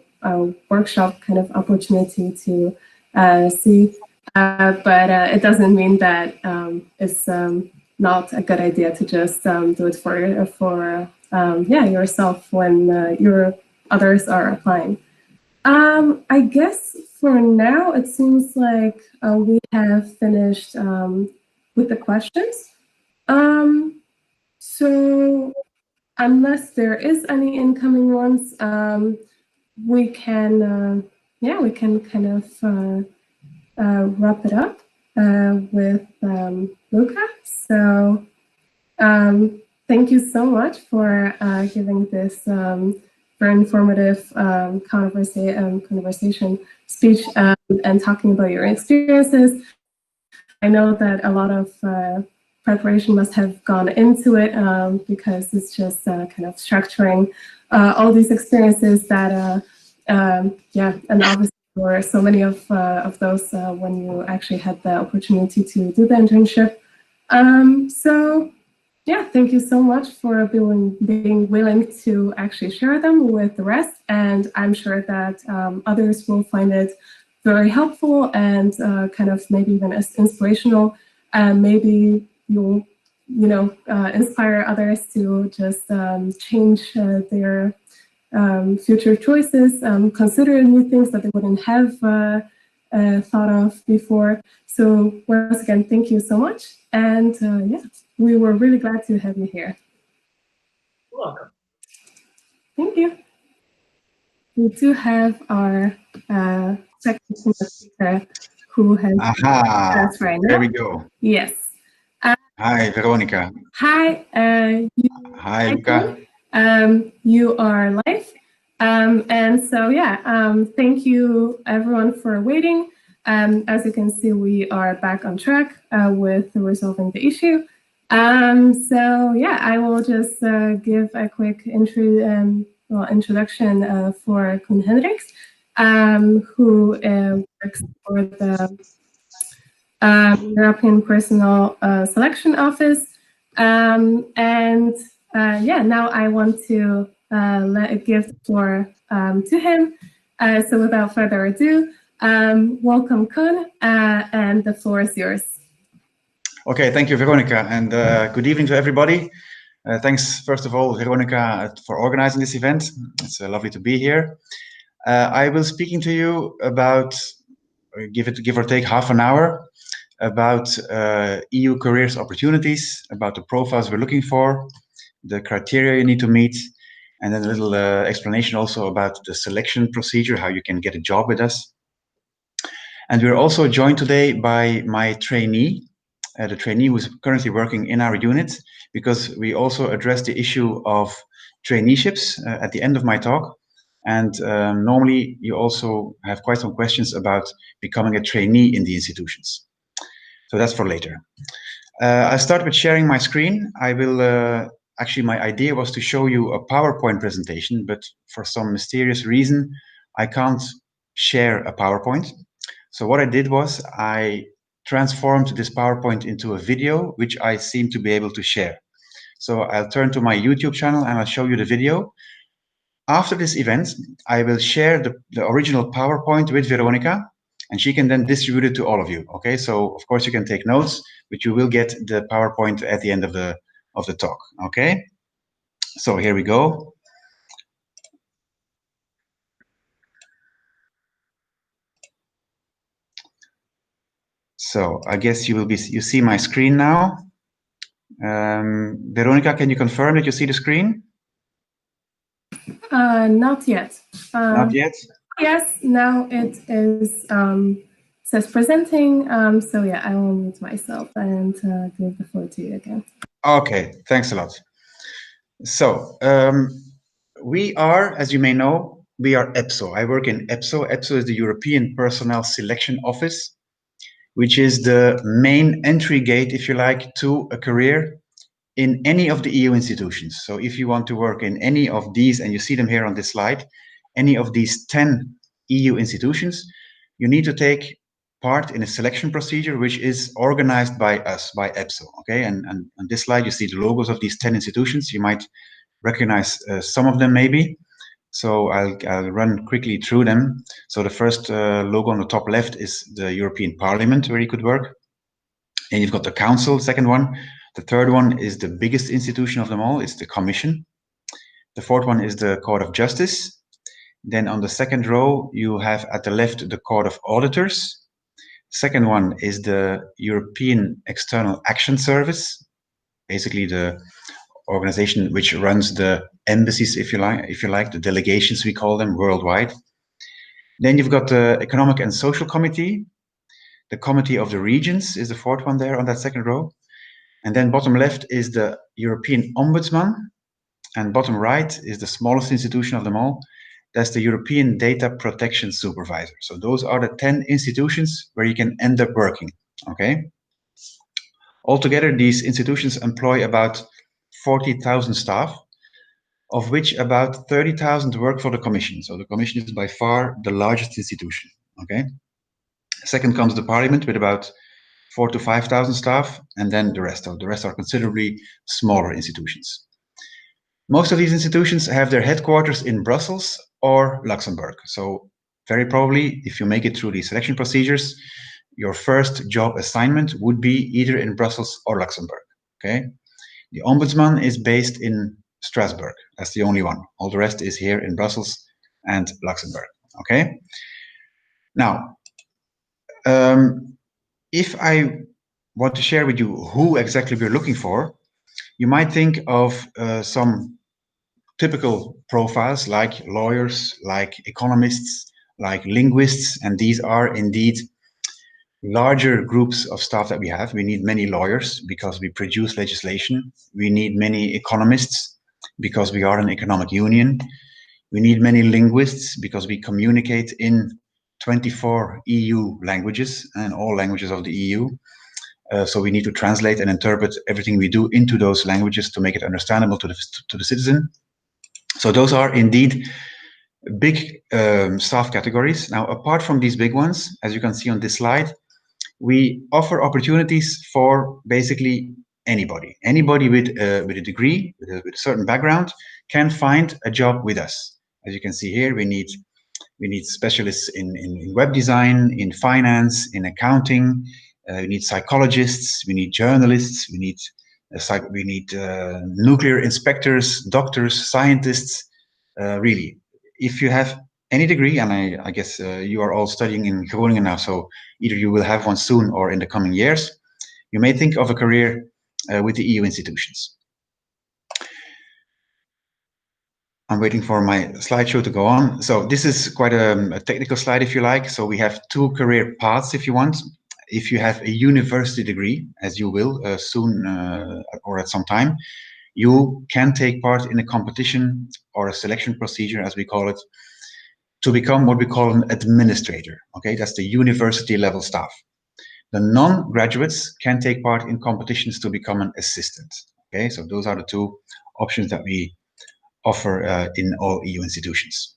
workshop kind of opportunity to see, but it doesn't mean that it's not a good idea to just do it for yourself when your others are applying. I guess for now, it seems like we have finished with the questions. So unless there is any incoming ones, we can kind of wrap it up with Luca. So thank you so much for giving this very informative conversation speech and talking about your experiences. I know that a lot of preparation must have gone into it because it's just kind of structuring all these experiences that, and obviously there were so many of those when you actually had the opportunity to do the internship. So yeah, thank you so much for being willing to actually share them with the rest. And I'm sure that others will find it very helpful and kind of maybe even as inspirational. And maybe you'll, inspire others to just change their future choices, consider new things that they wouldn't have thought of before. So once again, thank you so much. And yeah, we were really glad to have you here. You're welcome. Thank you. We do have our second speaker who has us right now. There we go. Yes. Hi, Weronika. Hi. Hi, Luca. You are live. And so, yeah, thank you everyone for waiting. As you can see, we are back on track with resolving the issue. So yeah, I will just give a quick introduction for Koen Hendrix, who works for the European Personal Selection Office. Yeah, now I want to give the floor to him. So without further ado, welcome, Koen, and the floor is yours. Okay, thank you, Weronika, and good evening to everybody. Thanks, first of all, Weronika, for organizing this event. It's lovely to be here. I will speaking to you about, give or take half an hour, about EU careers opportunities, about the profiles we're looking for, the criteria you need to meet, and then a little explanation also about the selection procedure, how you can get a job with us. And we're also joined today by my trainee, the trainee who's currently working in our unit, because we also address the issue of traineeships at the end of my talk. And normally you also have quite some questions about becoming a trainee in the institutions. So that's for later. I'll start with sharing my screen. I will, actually my idea was to show you a PowerPoint presentation, but for some mysterious reason, I can't share a PowerPoint. So what I did was I transformed this PowerPoint into a video, which I seem to be able to share. So I'll turn to my YouTube channel and I'll show you the video. After this event, I will share the original PowerPoint with Weronika, and she can then distribute it to all of you. Okay, so of course you can take notes, but you will get the PowerPoint at the end of the talk. Okay, so here we go. So I guess you see my screen now. Weronika, can you confirm that you see the screen? Not yet. Not yet? Yes, now it is says presenting. So yeah, I will mute myself and give the floor to you again. Okay, thanks a lot. So we are, as you may know, we are EPSO. I work in EPSO. EPSO is the European Personnel Selection Office, which is the main entry gate, if you like, to a career in any of the EU institutions. So if you want to work in any of these, and you see them here on this slide, any of these 10 EU institutions, you need to take part in a selection procedure which is organized by us, by EPSO. Okay, and on this slide you see the logos of these 10 institutions. You might recognize some of them maybe. So I'll run quickly through them. So the first logo on the top left is the European Parliament, where you could work. And you've got the Council, second one. The third one is the biggest institution of them all. It's the Commission. The fourth one is the Court of Justice. Then on the second row, you have at the left the Court of Auditors. Second one is the European External Action Service, basically the organization which runs the embassies, if you like, the delegations we call them worldwide. Then you've got the Economic and Social Committee. The Committee of the Regions is the fourth one there on that second row. And then bottom left is the European Ombudsman. And bottom right is the smallest institution of them all. That's the European Data Protection Supervisor. So those are the 10 institutions where you can end up working, okay? Altogether, these institutions employ about 40,000 staff, of which about 30,000 work for the Commission. So the Commission is by far the largest institution, okay? Second comes the Parliament with about 4,000 to 5,000 staff, and then the rest. So the rest are considerably smaller institutions. Most of these institutions have their headquarters in Brussels or Luxembourg. So very probably, if you make it through these selection procedures, your first job assignment would be either in Brussels or Luxembourg, okay? The Ombudsman is based in Strasbourg. That's the only one. All the rest is here in Brussels and Luxembourg, okay? Now, if I want to share with you who exactly we're looking for, you might think of some typical profiles like lawyers, like economists, like linguists, and these are indeed larger groups of staff that we have. We need many lawyers because we produce legislation. We need many economists because we are an economic union. We need many linguists because we communicate in 24 EU languages and all languages of the EU. So we need to translate and interpret everything we do into those languages to make it understandable to the citizen. So those are indeed big staff categories. Now, apart from these big ones, as you can see on this slide, we offer opportunities for basically anybody. Anybody with a degree, with a certain background, can find a job with us. As you can see here, we need specialists in web design, in finance, in accounting. We need psychologists, we need journalists, we need nuclear inspectors, doctors, scientists. Really, if you have any degree, and I guess you are all studying in Groningen now, so either you will have one soon or in the coming years, you may think of a career with the EU institutions. I'm waiting for my slideshow to go on. So this is quite a technical slide, if you like. So we have two career paths, if you want. If you have a university degree, as you will soon or at some time, you can take part in a competition or a selection procedure, as we call it, to become what we call an administrator. Okay, that's the university level staff. The non-graduates can take part in competitions to become an assistant. Okay, so those are the two options that we offer in all EU institutions.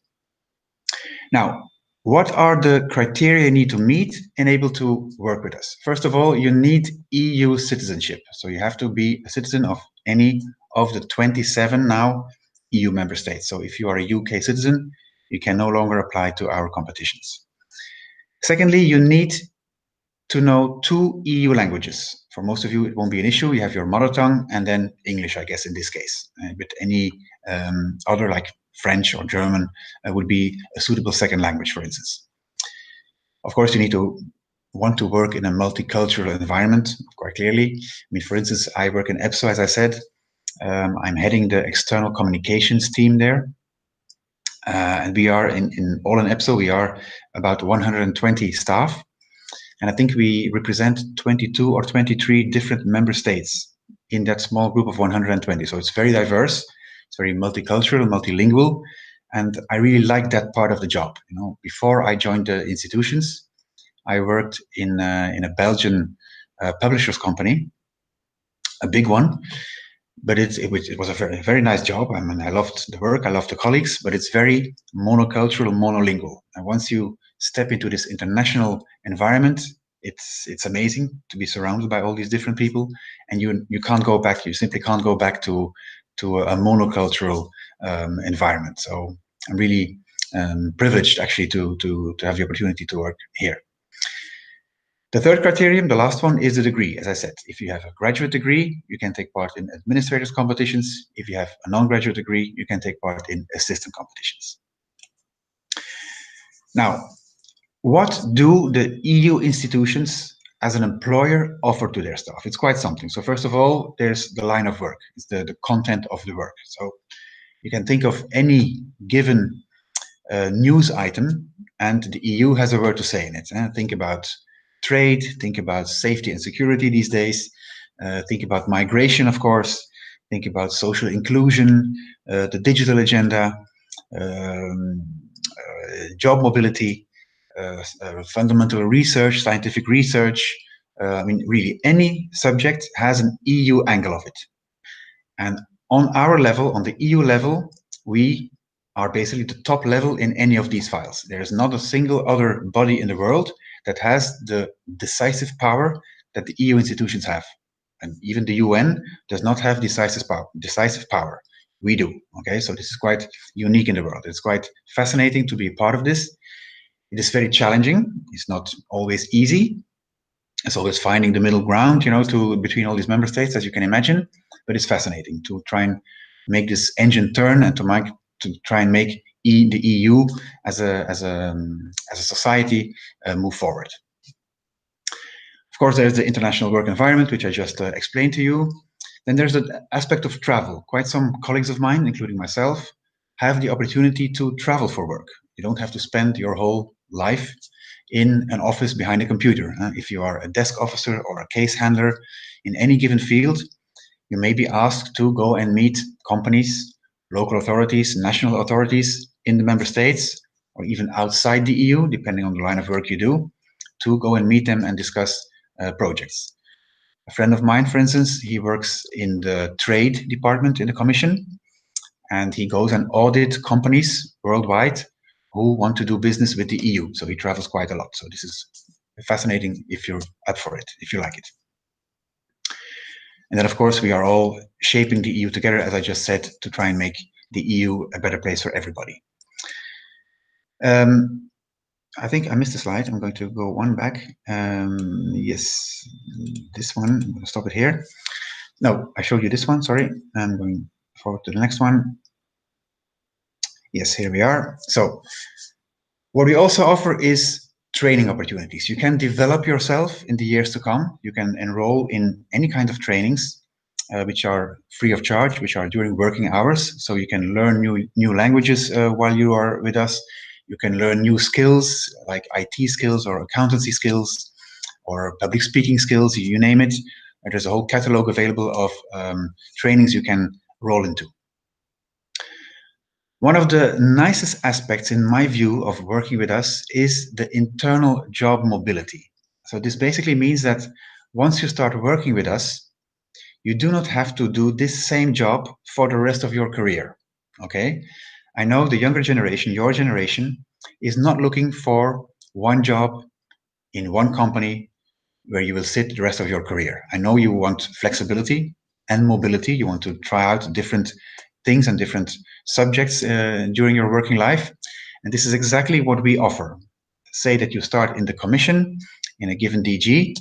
Now, what are the criteria you need to meet and able to work with us? First of all, you need EU citizenship. So you have to be a citizen of any of the 27 now EU member states. So if you are a UK citizen, you can no longer apply to our competitions. Secondly, you need to know 2 EU languages. For most of you, it won't be an issue. You have your mother tongue and then English, I guess, in this case. But any other, like French or German, would be a suitable second language, for instance. Of course, you need to want to work in a multicultural environment, quite clearly. I mean, for instance, I work in EPSO, as I said. I'm heading the external communications team there. And we are in EPSO, we are about 120 staff. And I think we represent 22 or 23 different member states in that small group of 120. So it's very diverse, it's very multicultural, multilingual. And I really like that part of the job. You know, before I joined the institutions, I worked in a Belgian publishers company, a big one. But it was a very nice job. I mean, I loved the work, I loved the colleagues, but it's very monocultural, monolingual. And once you step into this international environment, it's amazing to be surrounded by all these different people, and you can't go back. You simply can't go back to a monocultural environment. So I'm really privileged actually to have the opportunity to work here. The third criterion, the last one, is the degree. As I said, if you have a graduate degree, you can take part in administrators competitions. If you have a non-graduate degree, you can take part in assistant competitions. Now, what do the EU institutions as an employer offer to their staff? It's quite something. So first of all, there's the line of work. It's the content of the work. So you can think of any given news item, and the EU has a word to say in it. Think about trade, think about safety and security these days, think about migration, of course, think about social inclusion, the digital agenda, job mobility, fundamental research, scientific research. I mean, really, any subject has an EU angle of it. And on our level, on the EU level, we are basically the top level in any of these files. There is not a single other body in the world that has the decisive power that the EU institutions have. And even the UN does not have decisive power. We do. Okay, so this is quite unique in the world. It's quite fascinating to be a part of this. It is very challenging. It's not always easy. It's always finding the middle ground, you know, between all these member states, as you can imagine. But it's fascinating to try and make this engine turn and to try and make the EU as a society move forward. Of course, there's the international work environment, which I just explained to you. Then there's the aspect of travel. Quite some colleagues of mine, including myself, have the opportunity to travel for work. You don't have to spend your whole life in an office behind a computer. If you are a desk officer or a case handler in any given field, you may be asked to go and meet companies, local authorities, national authorities in the member states, or even outside the EU, depending on the line of work you do, to go and meet them and discuss projects. A friend of mine, for instance, he works in the trade department in the Commission, and he goes and audits companies worldwide who want to do business with the EU. So he travels quite a lot. So this is fascinating if you're up for it, if you like it. And then, of course, we are all shaping the EU together, as I just said, to try and make the EU a better place for everybody. I think I missed a slide. I'm going to go one back. Yes, this one. I'm going to stop it here. No, I showed you this one. Sorry. I'm going forward to the next one. Yes, here we are. So what we also offer is training opportunities. You can develop yourself in the years to come. You can enroll in any kind of trainings, which are free of charge, which are during working hours. So you can learn new languages while you are with us. You can learn new skills like IT skills or accountancy skills or public speaking skills, you name it. There's a whole catalog available of trainings you can roll into. One of the nicest aspects, in my view, of working with us is the internal job mobility. So this basically means that once you start working with us, you do not have to do this same job for the rest of your career. Okay? I know the younger generation, your generation, is not looking for one job in one company where you will sit the rest of your career. I know you want flexibility and mobility. You want to try out different things and different subjects during your working life. And this is exactly what we offer. Say that you start in the Commission in a given DG,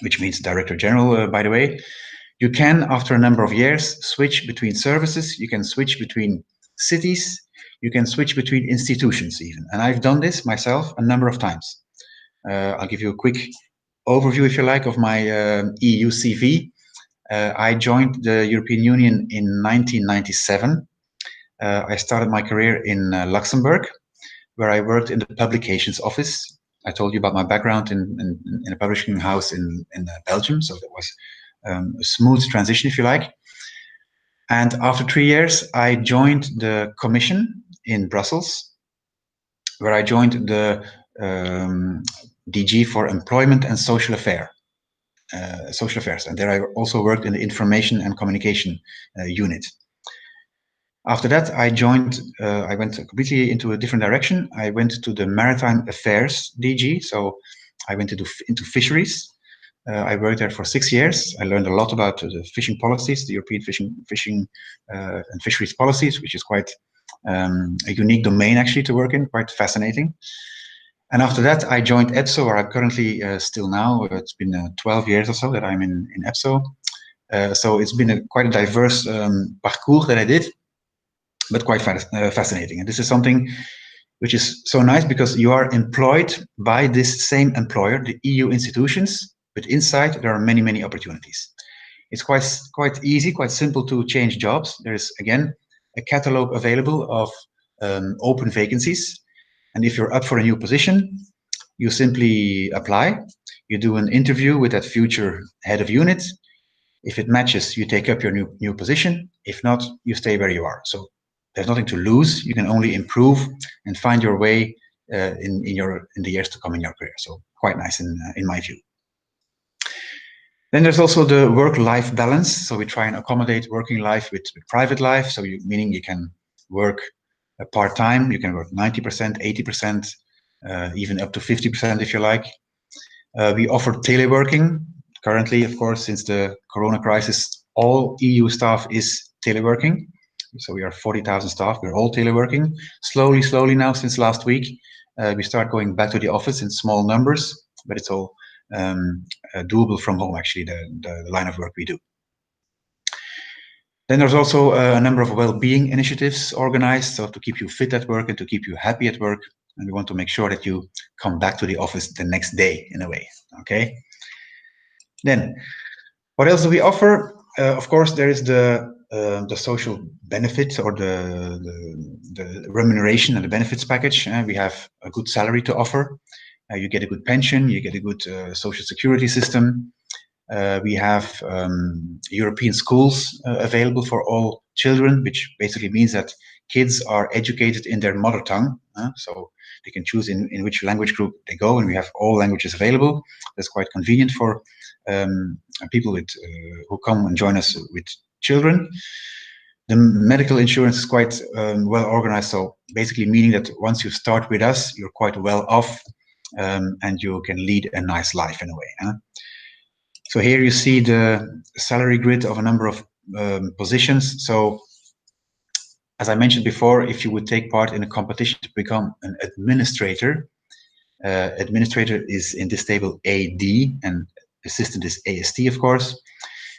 which means Director General, by the way. You can, after a number of years, switch between services. You can switch between cities. You can switch between institutions even. And I've done this myself a number of times. I'll give you a quick overview, if you like, of my EU CV. I joined the European Union in 1997. I started my career in Luxembourg, where I worked in the publications office. I told you about my background in a publishing house in Belgium, so that was a smooth transition, if you like. And after 3 years, I joined the Commission in Brussels, where I joined the DG for Employment and Social Affairs. And there I also worked in the Information and Communication unit. After that, I went completely into a different direction. I went to the Maritime Affairs DG, so I went into fisheries. I worked there for 6 years. I learned a lot about the fishing policies, the European fishing and fisheries policies, which is quite a unique domain actually to work in, quite fascinating. And after that, I joined EPSO, where I'm currently still now. It's been 12 years or so that I'm in EPSO. So it's been quite a diverse parcours that I did, but quite fascinating. And this is something which is so nice because you are employed by this same employer, the EU institutions, but inside there are many, many opportunities. It's quite easy, quite simple to change jobs. There is, again, a catalog available of open vacancies. And if you're up for a new position, you simply apply. You do an interview with that future head of unit. If it matches, you take up your new position. If not, you stay where you are. So there's nothing to lose. You can only improve and find your way in the years to come in your career. So quite nice in my view. Then there's also the work-life balance. So we try and accommodate working life with private life. So meaning you can work part-time. You can work 90%, 80%, even up to 50% if you like. We offer teleworking. Currently, of course, since the Corona crisis, all EU staff is teleworking. So we are 40,000 staff. We're all teleworking. Slowly now, since last week, we start going back to the office in small numbers, but it's all doable from home, actually, the line of work we do. Then there's also a number of well-being initiatives organized, so to keep you fit at work and to keep you happy at work. And we want to make sure that you come back to the office the next day, in a way, okay? Then, what else do we offer? Of course, there is the social benefits or the remuneration and the benefits package. We have a good salary to offer. You get a good pension, you get a good social security system. We have European schools available for all children, which basically means that kids are educated in their mother tongue. So they can choose in which language group they go, and we have all languages available. That's quite convenient for people who come and join us with children. The medical insurance is quite well organized, so basically meaning that once you start with us, you're quite well off and you can lead a nice life in a way. So here you see the salary grid of a number of positions. So as I mentioned before, if you would take part in a competition to become an administrator, administrator is in this table AD and assistant is AST, of course.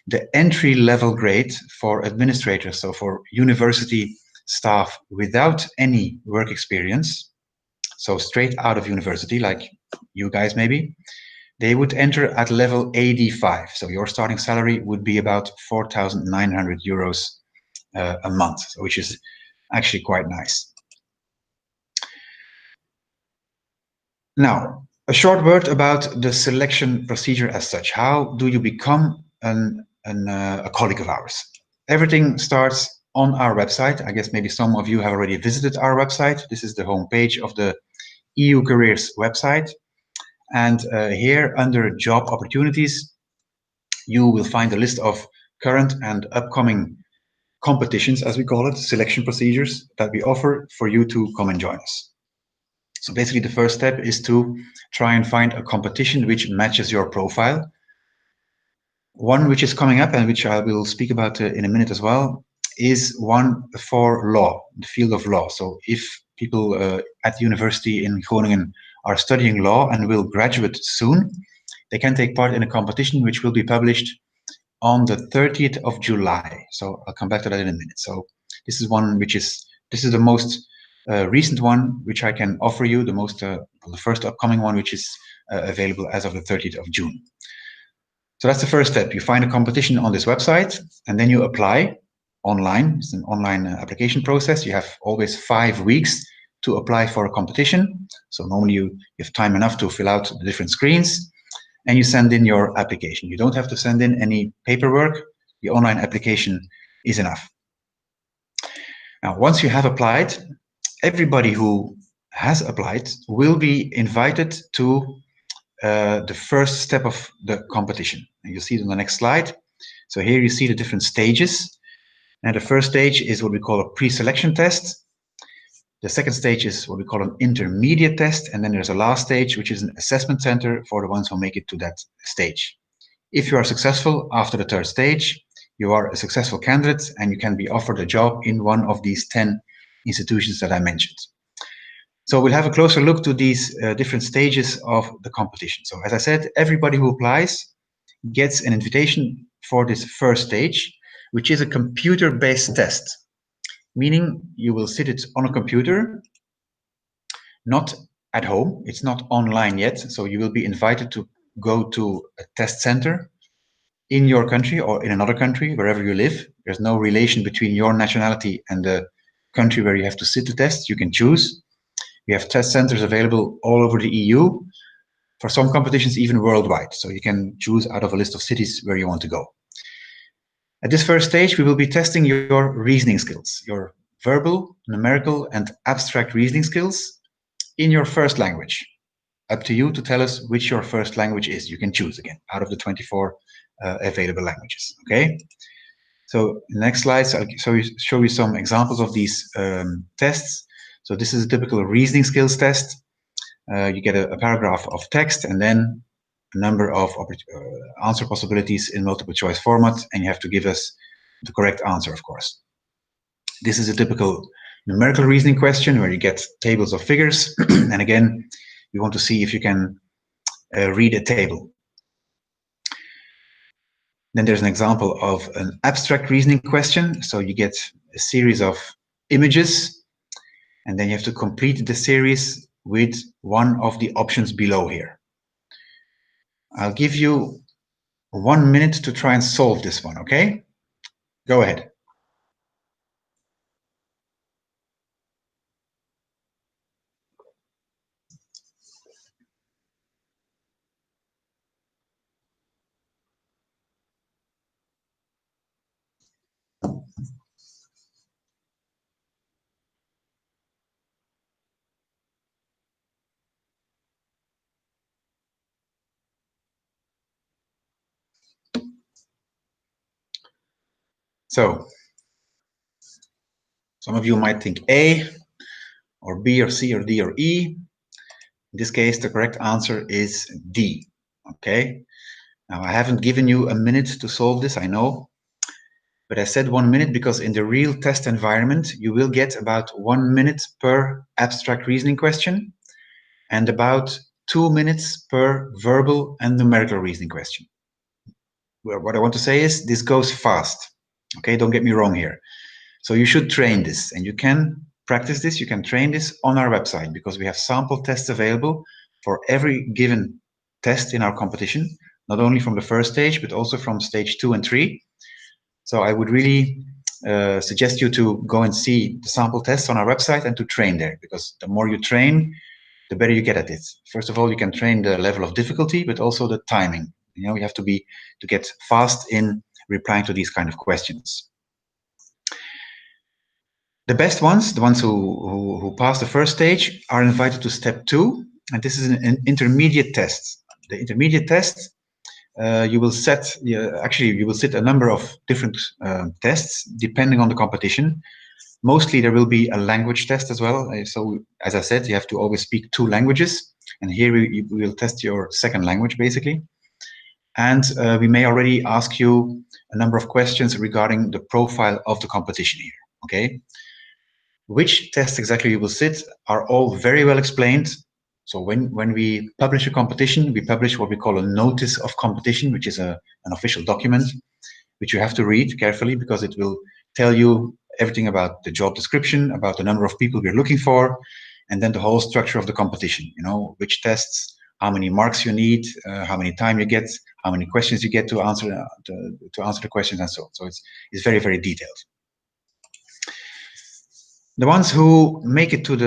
The entry level grade for administrators, so for university staff without any work experience, so straight out of university, like you guys maybe, they would enter at level AD5. So your starting salary would be about 4,900 euros a month, which is actually quite nice. Now, a short word about the selection procedure as such. How do you become a colleague of ours? Everything starts on our website. I guess maybe some of you have already visited our website. This is the homepage of the EU Careers website. And here under job opportunities, you will find a list of current and upcoming competitions, as we call it, selection procedures that we offer for you to come and join us. So basically the first step is to try and find a competition which matches your profile. One which is coming up and which I will speak about in a minute as well is one for law, the field of law. So if people at the university in Groningen are studying law and will graduate soon, they can take part in a competition which will be published on the 30th of July. So I'll come back to that in a minute. So this is one which is, this is the most recent one, which I can offer you, the first upcoming one, which is available as of the 30th of June. So that's the first step. You find a competition on this website, and then you apply online. It's an online application process. You have always 5 weeks to apply for a competition. So normally you have time enough to fill out the different screens, and you send in your application. You don't have to send in any paperwork. The online application is enough. Now, once you have applied, everybody who has applied will be invited to the first step of the competition. And you'll see it on the next slide. So here you see the different stages. And the first stage is what we call a pre-selection test. The second stage is what we call an intermediate test. And then there's a last stage, which is an assessment center for the ones who make it to that stage. If you are successful after the third stage, you are a successful candidate and you can be offered a job in one of these 10 institutions that I mentioned. So we'll have a closer look to these different stages of the competition. So as I said, everybody who applies gets an invitation for this first stage, which is a computer-based test, meaning you will sit it on a computer, not at home. It's not online yet. So you will be invited to go to a test center in your country or in another country, wherever you live. There's no relation between your nationality and the country where you have to sit the test. You can choose. We have test centers available all over the EU, for some competitions even worldwide. So you can choose out of a list of cities where you want to go. At this first stage, we will be testing your reasoning skills, your verbal, numerical, and abstract reasoning skills in your first language. Up to you to tell us which your first language is. You can choose again out of the 24 available languages. Okay. So next slides, I'll show you some examples of these tests. So this is a typical reasoning skills test. You get a paragraph of text and then a number of answer possibilities in multiple choice format, and you have to give us the correct answer, of course. This is a typical numerical reasoning question where you get tables of figures, and again, you want to see if you can read a table. Then there's an example of an abstract reasoning question. So you get a series of images, and then you have to complete the series with one of the options below here. I'll give you 1 minute to try and solve this one, okay? Go ahead. So, some of you might think A, or B, or C, or D, or E. In this case, the correct answer is D, okay? Now, I haven't given you a minute to solve this, I know. But I said 1 minute because in the real test environment, you will get about 1 minute per abstract reasoning question and about 2 minutes per verbal and numerical reasoning question. Well, what I want to say is this goes fast. Okay, don't get me wrong here. So you should train this, and you can practice this, you can train this on our website because we have sample tests available for every given test in our competition, not only from the first stage, but also from stage 2 and 3. So I would really suggest you to go and see the sample tests on our website and to train there, because the more you train, the better you get at it. First of all, you can train the level of difficulty, but also the timing. You know, you have to get fast in replying to these kind of questions. The best ones, the ones who pass the first stage, are invited to step 2, and this is an intermediate test. The intermediate test, you will set a number of different tests depending on the competition. Mostly there will be a language test as well. So as I said, you have to always speak 2 languages, and here we will test your second language basically. And we may already ask you a number of questions regarding the profile of the competition here, okay? Which tests exactly you will sit are all very well explained. So when we publish a competition, we publish what we call a notice of competition, which is an official document, which you have to read carefully because it will tell you everything about the job description, about the number of people we're looking for, and then the whole structure of the competition. You know, which tests, how many marks you need, how many time you get, how many questions you get to answer the questions, and so on. So it's very, very detailed. The ones who make it through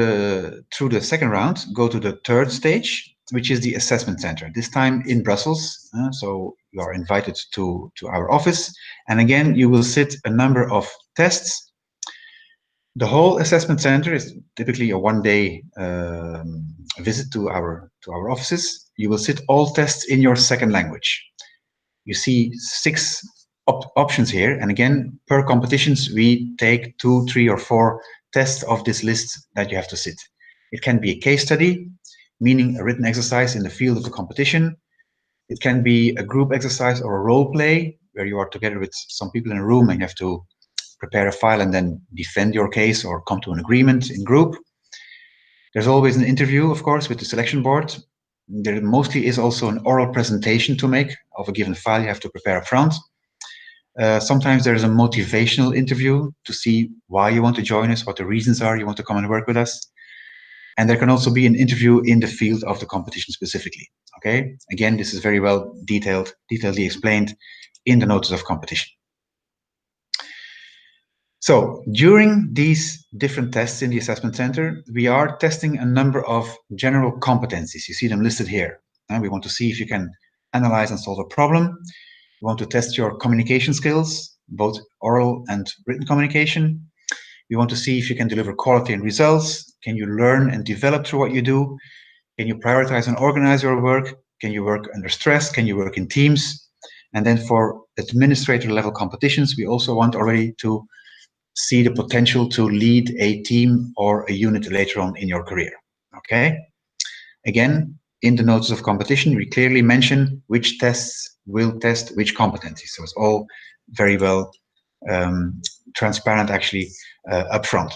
the second round go to the third stage, which is the assessment center, this time in Brussels. So you are invited to our office, and again you will sit a number of tests. The whole assessment center is typically a one-day visit to our offices. You will sit all tests in your second language. You see 6 options here, and again, per competitions we take 2, 3, or 4 tests of this list that you have to sit. It can be a case study, meaning a written exercise in the field of the competition. It can be a group exercise or a role play where you are together with some people in a room and you have to prepare a file and then defend your case or come to an agreement in group. There's always an interview, of course, with the selection board. There mostly is also an oral presentation to make of a given file you have to prepare up front. Sometimes there is a motivational interview to see why you want to join us, what the reasons are you want to come and work with us. And there can also be an interview in the field of the competition specifically. Okay, again, this is very well detailedly explained in the notice of competition. So during these different tests in the assessment center, we are testing a number of general competencies. You see them listed here. And we want to see if you can analyze and solve a problem. We want to test your communication skills, both oral and written communication. We want to see if you can deliver quality and results. Can you learn and develop through what you do? Can you prioritize and organize your work? Can you work under stress? Can you work in teams? And then for administrator level competitions, we also want already to see the potential to lead a team or a unit later on in your career. Okay. Again, in the notice of competition, we clearly mention which tests will test which competencies. So it's all very well transparent, actually, up front.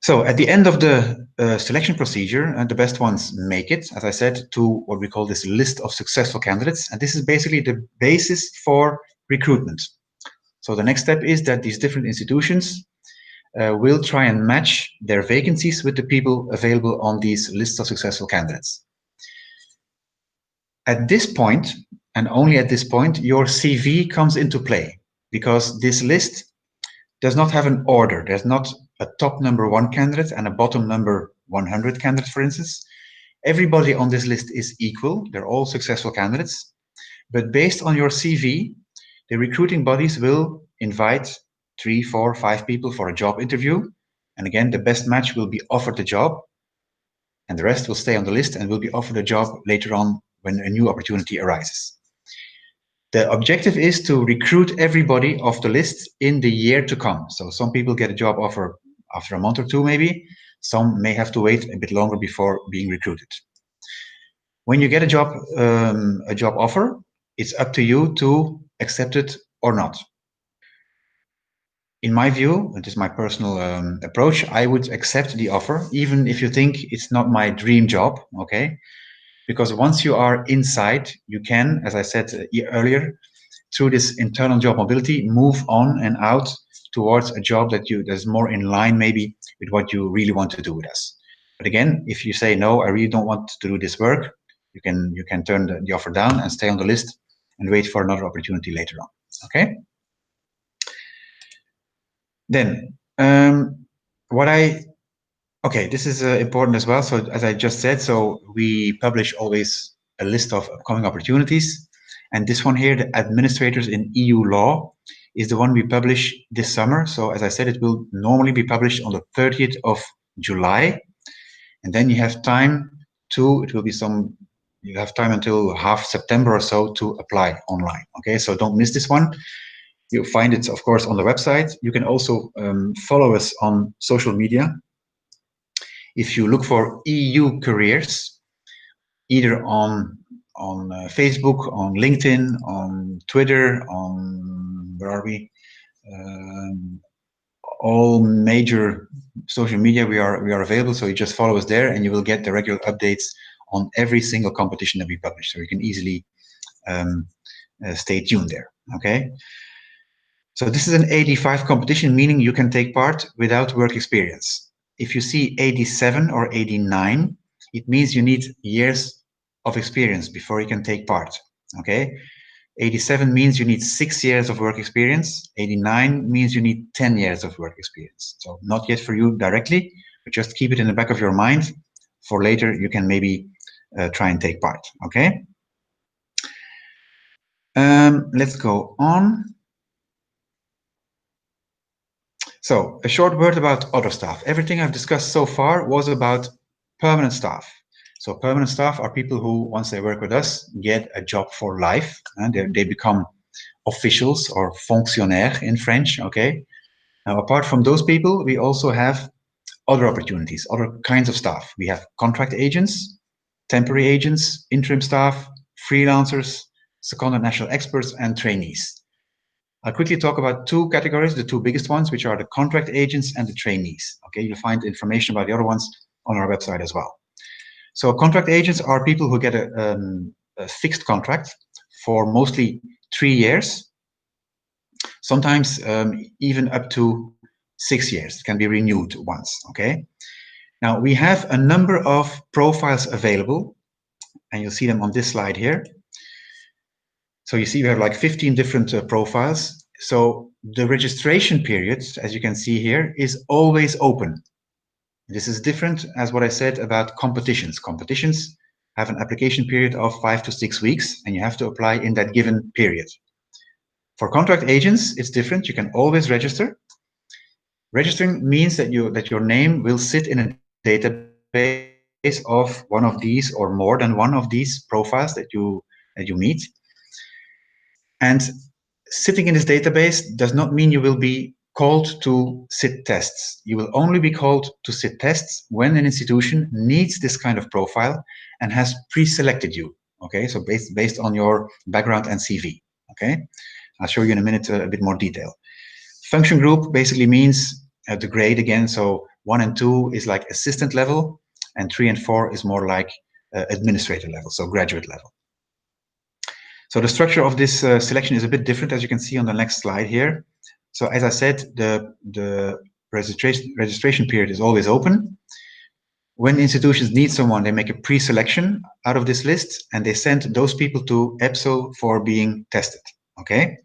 So at the end of the selection procedure, the best ones make it, as I said, to what we call this list of successful candidates. And this is basically the basis for recruitment. So the next step is that these different institutions will try and match their vacancies with the people available on these lists of successful candidates. At this point, and only at this point, your CV comes into play, because this list does not have an order. There's not a top number 1 candidate and a bottom number 100 candidate, for instance. Everybody on this list is equal. They're all successful candidates. But based on your CV, the recruiting bodies will invite 3, 4, 5 people for a job interview. And again, the best match will be offered the job, and the rest will stay on the list and will be offered a job later on when a new opportunity arises. The objective is to recruit everybody off the list in the year to come. So some people get a job offer after a month or 2, maybe. Some may have to wait a bit longer before being recruited. When you get a job offer, it's up to you to accept it or not. In my view, it is my personal approach, I would accept the offer, even if you think it's not my dream job, okay? Because once you are inside, you can, as I said earlier, through this internal job mobility, move on and out towards a job that's more in line maybe with what you really want to do with us. But again, if you say, no, I really don't want to do this work, you can turn the offer down and stay on the list and wait for another opportunity later on, okay? Then, okay, this is important as well. So as I just said, so we publish always a list of upcoming opportunities. And this one here, the administrators in EU law, is the one we publish this summer. So as I said, it will normally be published on the 30th of July. And then you have time you have time until half September or so to apply online. Okay, so don't miss this one. You'll find it, of course, on the website. You can also follow us on social media. If you look for EU careers, either on Facebook, on LinkedIn, on Twitter, on where are we? All major social media we are available. So you just follow us there, and you will get the regular updates on every single competition that we publish. So you can easily stay tuned there. Okay. So this is an AD5 competition, meaning you can take part without work experience. If you see AD7 or AD9, it means you need years of experience before you can take part, okay? AD7 means you need 6 years of work experience. AD9 means you need 10 years of work experience. So not yet for you directly, but just keep it in the back of your mind. For later, you can maybe try and take part, okay? Let's go on. So a short word about other staff. Everything I've discussed so far was about permanent staff. So permanent staff are people who, once they work with us, get a job for life, and they become officials or fonctionnaires in French, okay? Now, apart from those people, we also have other opportunities, other kinds of staff. We have contract agents, temporary agents, interim staff, freelancers, seconded national experts, and trainees. I'll quickly talk about two categories, the two biggest ones, which are the contract agents and the trainees. Okay, you'll find information about the other ones on our website as well. So contract agents are people who get a fixed contract for mostly 3 years, sometimes even up to 6 years. It can be renewed once, okay? Now, we have a number of profiles available, and you'll see them on this slide here. So you see we have like 15 different profiles. So the registration period, as you can see here, is always open. This is different as what I said about competitions. Competitions have an application period of 5 to 6 weeks, and you have to apply in that given period. For contract agents, it's different. You can always register. Registering means that your name will sit in a database of one of these or more than one of these profiles that you meet. And sitting in this database does not mean you will be called to sit tests. You will only be called to sit tests when an institution needs this kind of profile and has pre-selected you. Okay, so based on your background and CV. Okay, I'll show you in a minute a bit more detail. Function group basically means the grade again. So 1 and 2 is like assistant level, and 3 and 4 is more like administrator level, so graduate level. So the structure of this selection is a bit different, as you can see on the next slide here. So as I said, the registration period is always open. When institutions need someone, they make a pre-selection out of this list, and they send those people to EPSO for being tested, okay?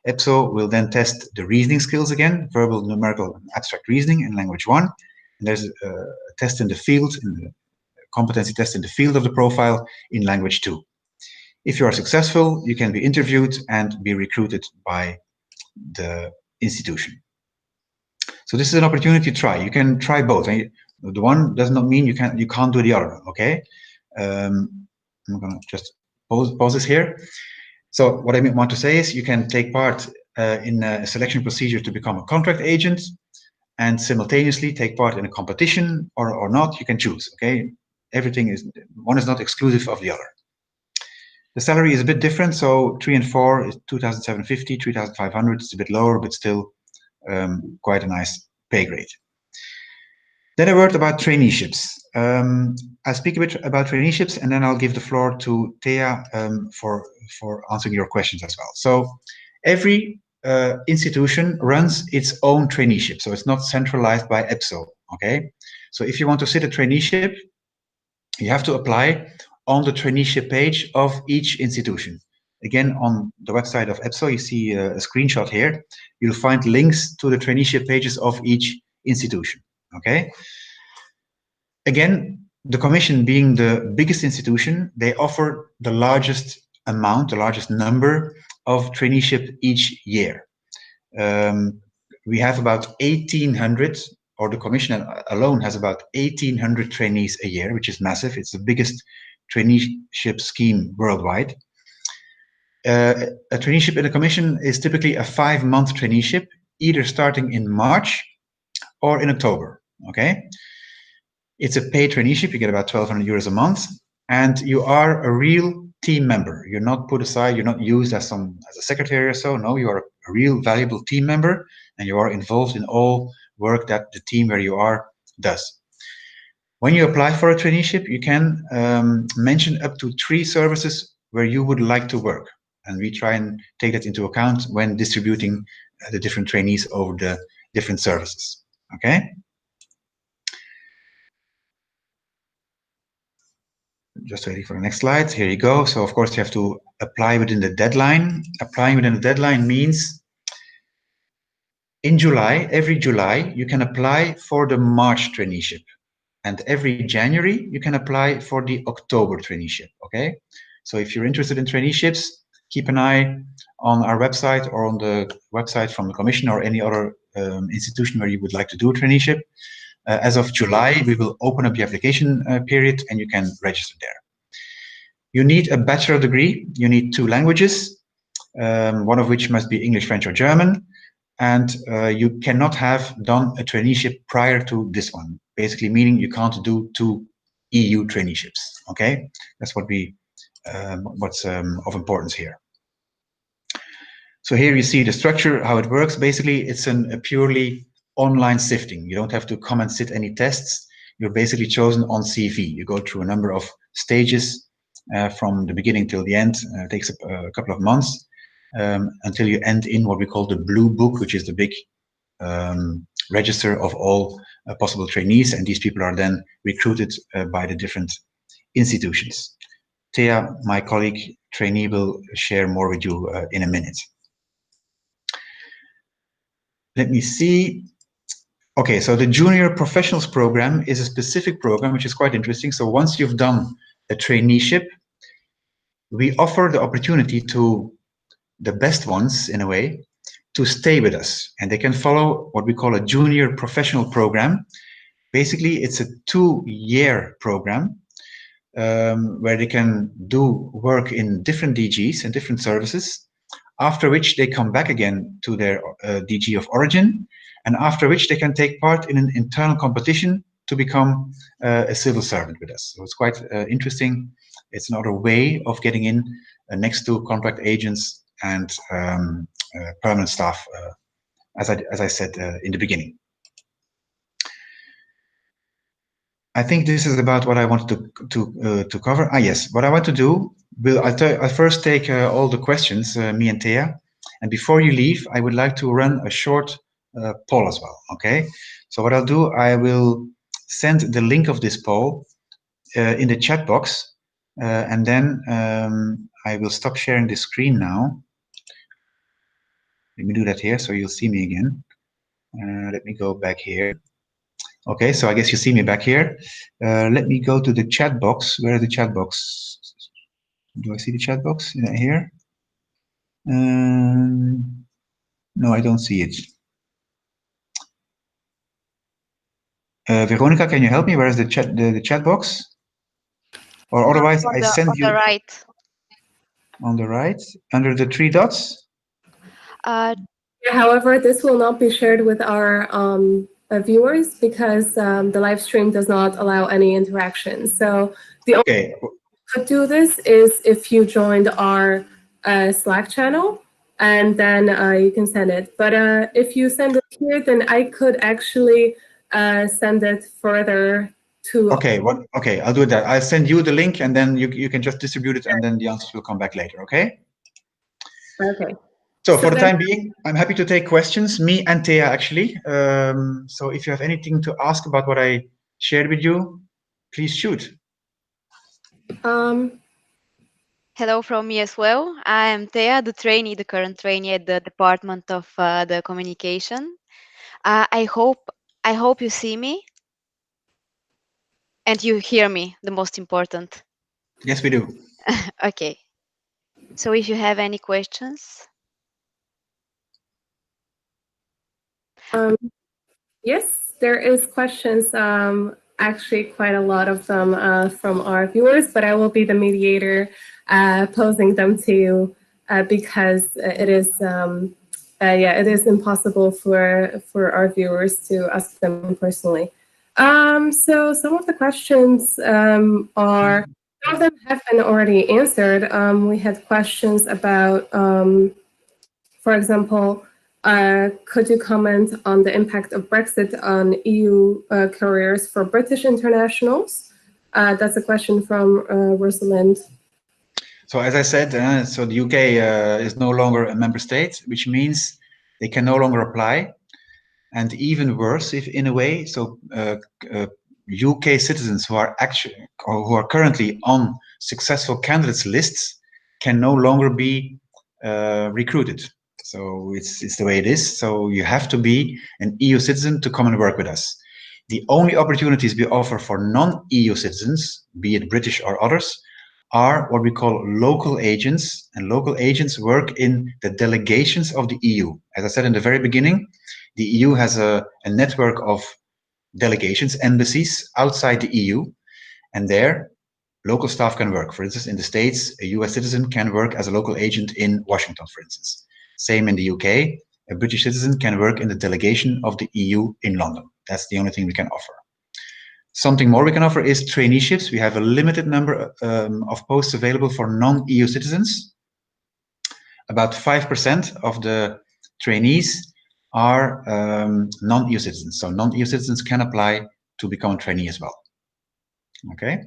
EPSO will then test the reasoning skills again, verbal, numerical, and abstract reasoning in language 1. And there's a test in the field, a competency test in the field of the profile in language 2. If you are successful, you can be interviewed and be recruited by the institution. So this is an opportunity to try. You can try both. The one does not mean you can't do the other, okay? I'm gonna just pause this here. So what I want to say is you can take part in a selection procedure to become a contract agent and simultaneously take part in a competition or not, you can choose, okay? One is not exclusive of the other. The salary is a bit different, so 3 and 4 is 2,750, 3,500. It's a bit lower, but still quite a nice pay grade. Then a word about traineeships. I'll speak a bit about traineeships, and then I'll give the floor to Thea for answering your questions as well. So every institution runs its own traineeship, so it's not centralized by EPSO, okay? So if you want to sit a traineeship, you have to apply on the traineeship page of each institution. Again, on the website of EPSO, you see a screenshot here. You'll find links to the traineeship pages of each institution, okay? Again, the Commission being the biggest institution, they offer the largest amount, the largest number of traineeship each year. We have about 1,800, or the Commission alone has about 1,800 trainees a year, which is massive. It's the biggest traineeship scheme worldwide. A traineeship in the Commission is typically a 5-month traineeship, either starting in March or in October, okay? It's a paid traineeship, you get about 1,200 euros a month, and you are a real team member. You're not put aside, you're not used as a secretary or so. No, you are a real valuable team member, and you are involved in all work that the team where you are does. When you apply for a traineeship, you can mention up to 3 services where you would like to work. And we try and take that into account when distributing the different trainees over the different services. Okay. Just waiting for the next slide. Here you go. So of course you have to apply within the deadline. Applying within the deadline means in July, every July, you can apply for the March traineeship. And every January, you can apply for the October traineeship, okay? So if you're interested in traineeships, keep an eye on our website or on the website from the Commission or any other institution where you would like to do a traineeship. As of July, we will open up the application period and you can register there. You need a bachelor degree. You need 2 languages, one of which must be English, French, or German. And you cannot have done a traineeship prior to this one, basically meaning you can't do 2 EU traineeships. Okay, that's what what's of importance here. So here you see the structure, how it works. Basically, it's a purely online sifting. You don't have to come and sit any tests. You're basically chosen on CV. You go through a number of stages from the beginning till the end. It takes a couple of months. Until you end in what we call the blue book, which is the big register of all possible trainees, and these people are then recruited by the different institutions. Thea, my colleague trainee, will share more with you in a minute. Let me see. Okay, so the Junior Professionals Program is a specific program which is quite interesting. So once you've done a traineeship, we offer the opportunity to the best ones, in a way, to stay with us, and they can follow what we call a junior professional program. Basically, it's a 2-year program where they can do work in different DGs and different services, after which they come back again to their DG of origin, and after which they can take part in an internal competition to become a civil servant with us. So it's quite interesting. It's another way of getting in next to contract agents and permanent staff, as I said in the beginning. I think this is about what I wanted to cover. Yes, what I want to do, I'll first take all the questions, me and Thea, and before you leave, I would like to run a short poll as well. Okay, so what I'll do, I will send the link of this poll in the chat box, and then I will stop sharing the screen now. Let me do that here so you'll see me again. Let me go back here. Okay, so I guess you see me back here. Let me go to the chat box. Where is the chat box? Do I see the chat box? Is that here? No, I don't see it. Weronika, can you help me? Where is the chat box? Or otherwise, I send you... On the right. On the right? Under the 3 dots? However, this will not be shared with our viewers because the live stream does not allow any interaction. So the only way you could do this is if you joined our Slack channel, and then you can send it. But if you send it here, then I could actually send it further to... Okay, okay, I'll do that. I'll send you the link, and then you can just distribute it, and then the answers will come back later, okay? Okay. So for the time being, I'm happy to take questions, me and Thea actually. So if you have anything to ask about what I shared with you, please shoot. Hello from me as well. I am Thea, the current trainee at the Department of the Communication. I hope you see me and you hear me, the most important. Yes, we do. Okay. So if you have any questions. Yes, there is questions, actually quite a lot of them from our viewers, but I will be the mediator posing them to you because it is, it is impossible for our viewers to ask them personally. So some of the questions some of them have been already answered. We had questions about, for example, could you comment on the impact of Brexit on EU careers for British internationals? That's a question from Rosalind. So as I said, so the UK is no longer a member state, which means they can no longer apply. And even worse, if in a way, so UK citizens who are currently on successful candidates lists can no longer be recruited. So it's the way it is. So you have to be an EU citizen to come and work with us. The only opportunities we offer for non-EU citizens, be it British or others, are what we call local agents, and local agents work in the delegations of the EU. As I said in the very beginning, the EU has a network of delegations, embassies outside the EU, and there local staff can work. For instance, in the States, a US citizen can work as a local agent in Washington, for instance. Same in the UK, a British citizen can work in the delegation of the EU in London. That's the only thing we can offer. Something more we can offer is traineeships. We have a limited number of posts available for non-EU citizens. About 5% of the trainees are non-EU citizens. So non-EU citizens can apply to become a trainee as well. Okay.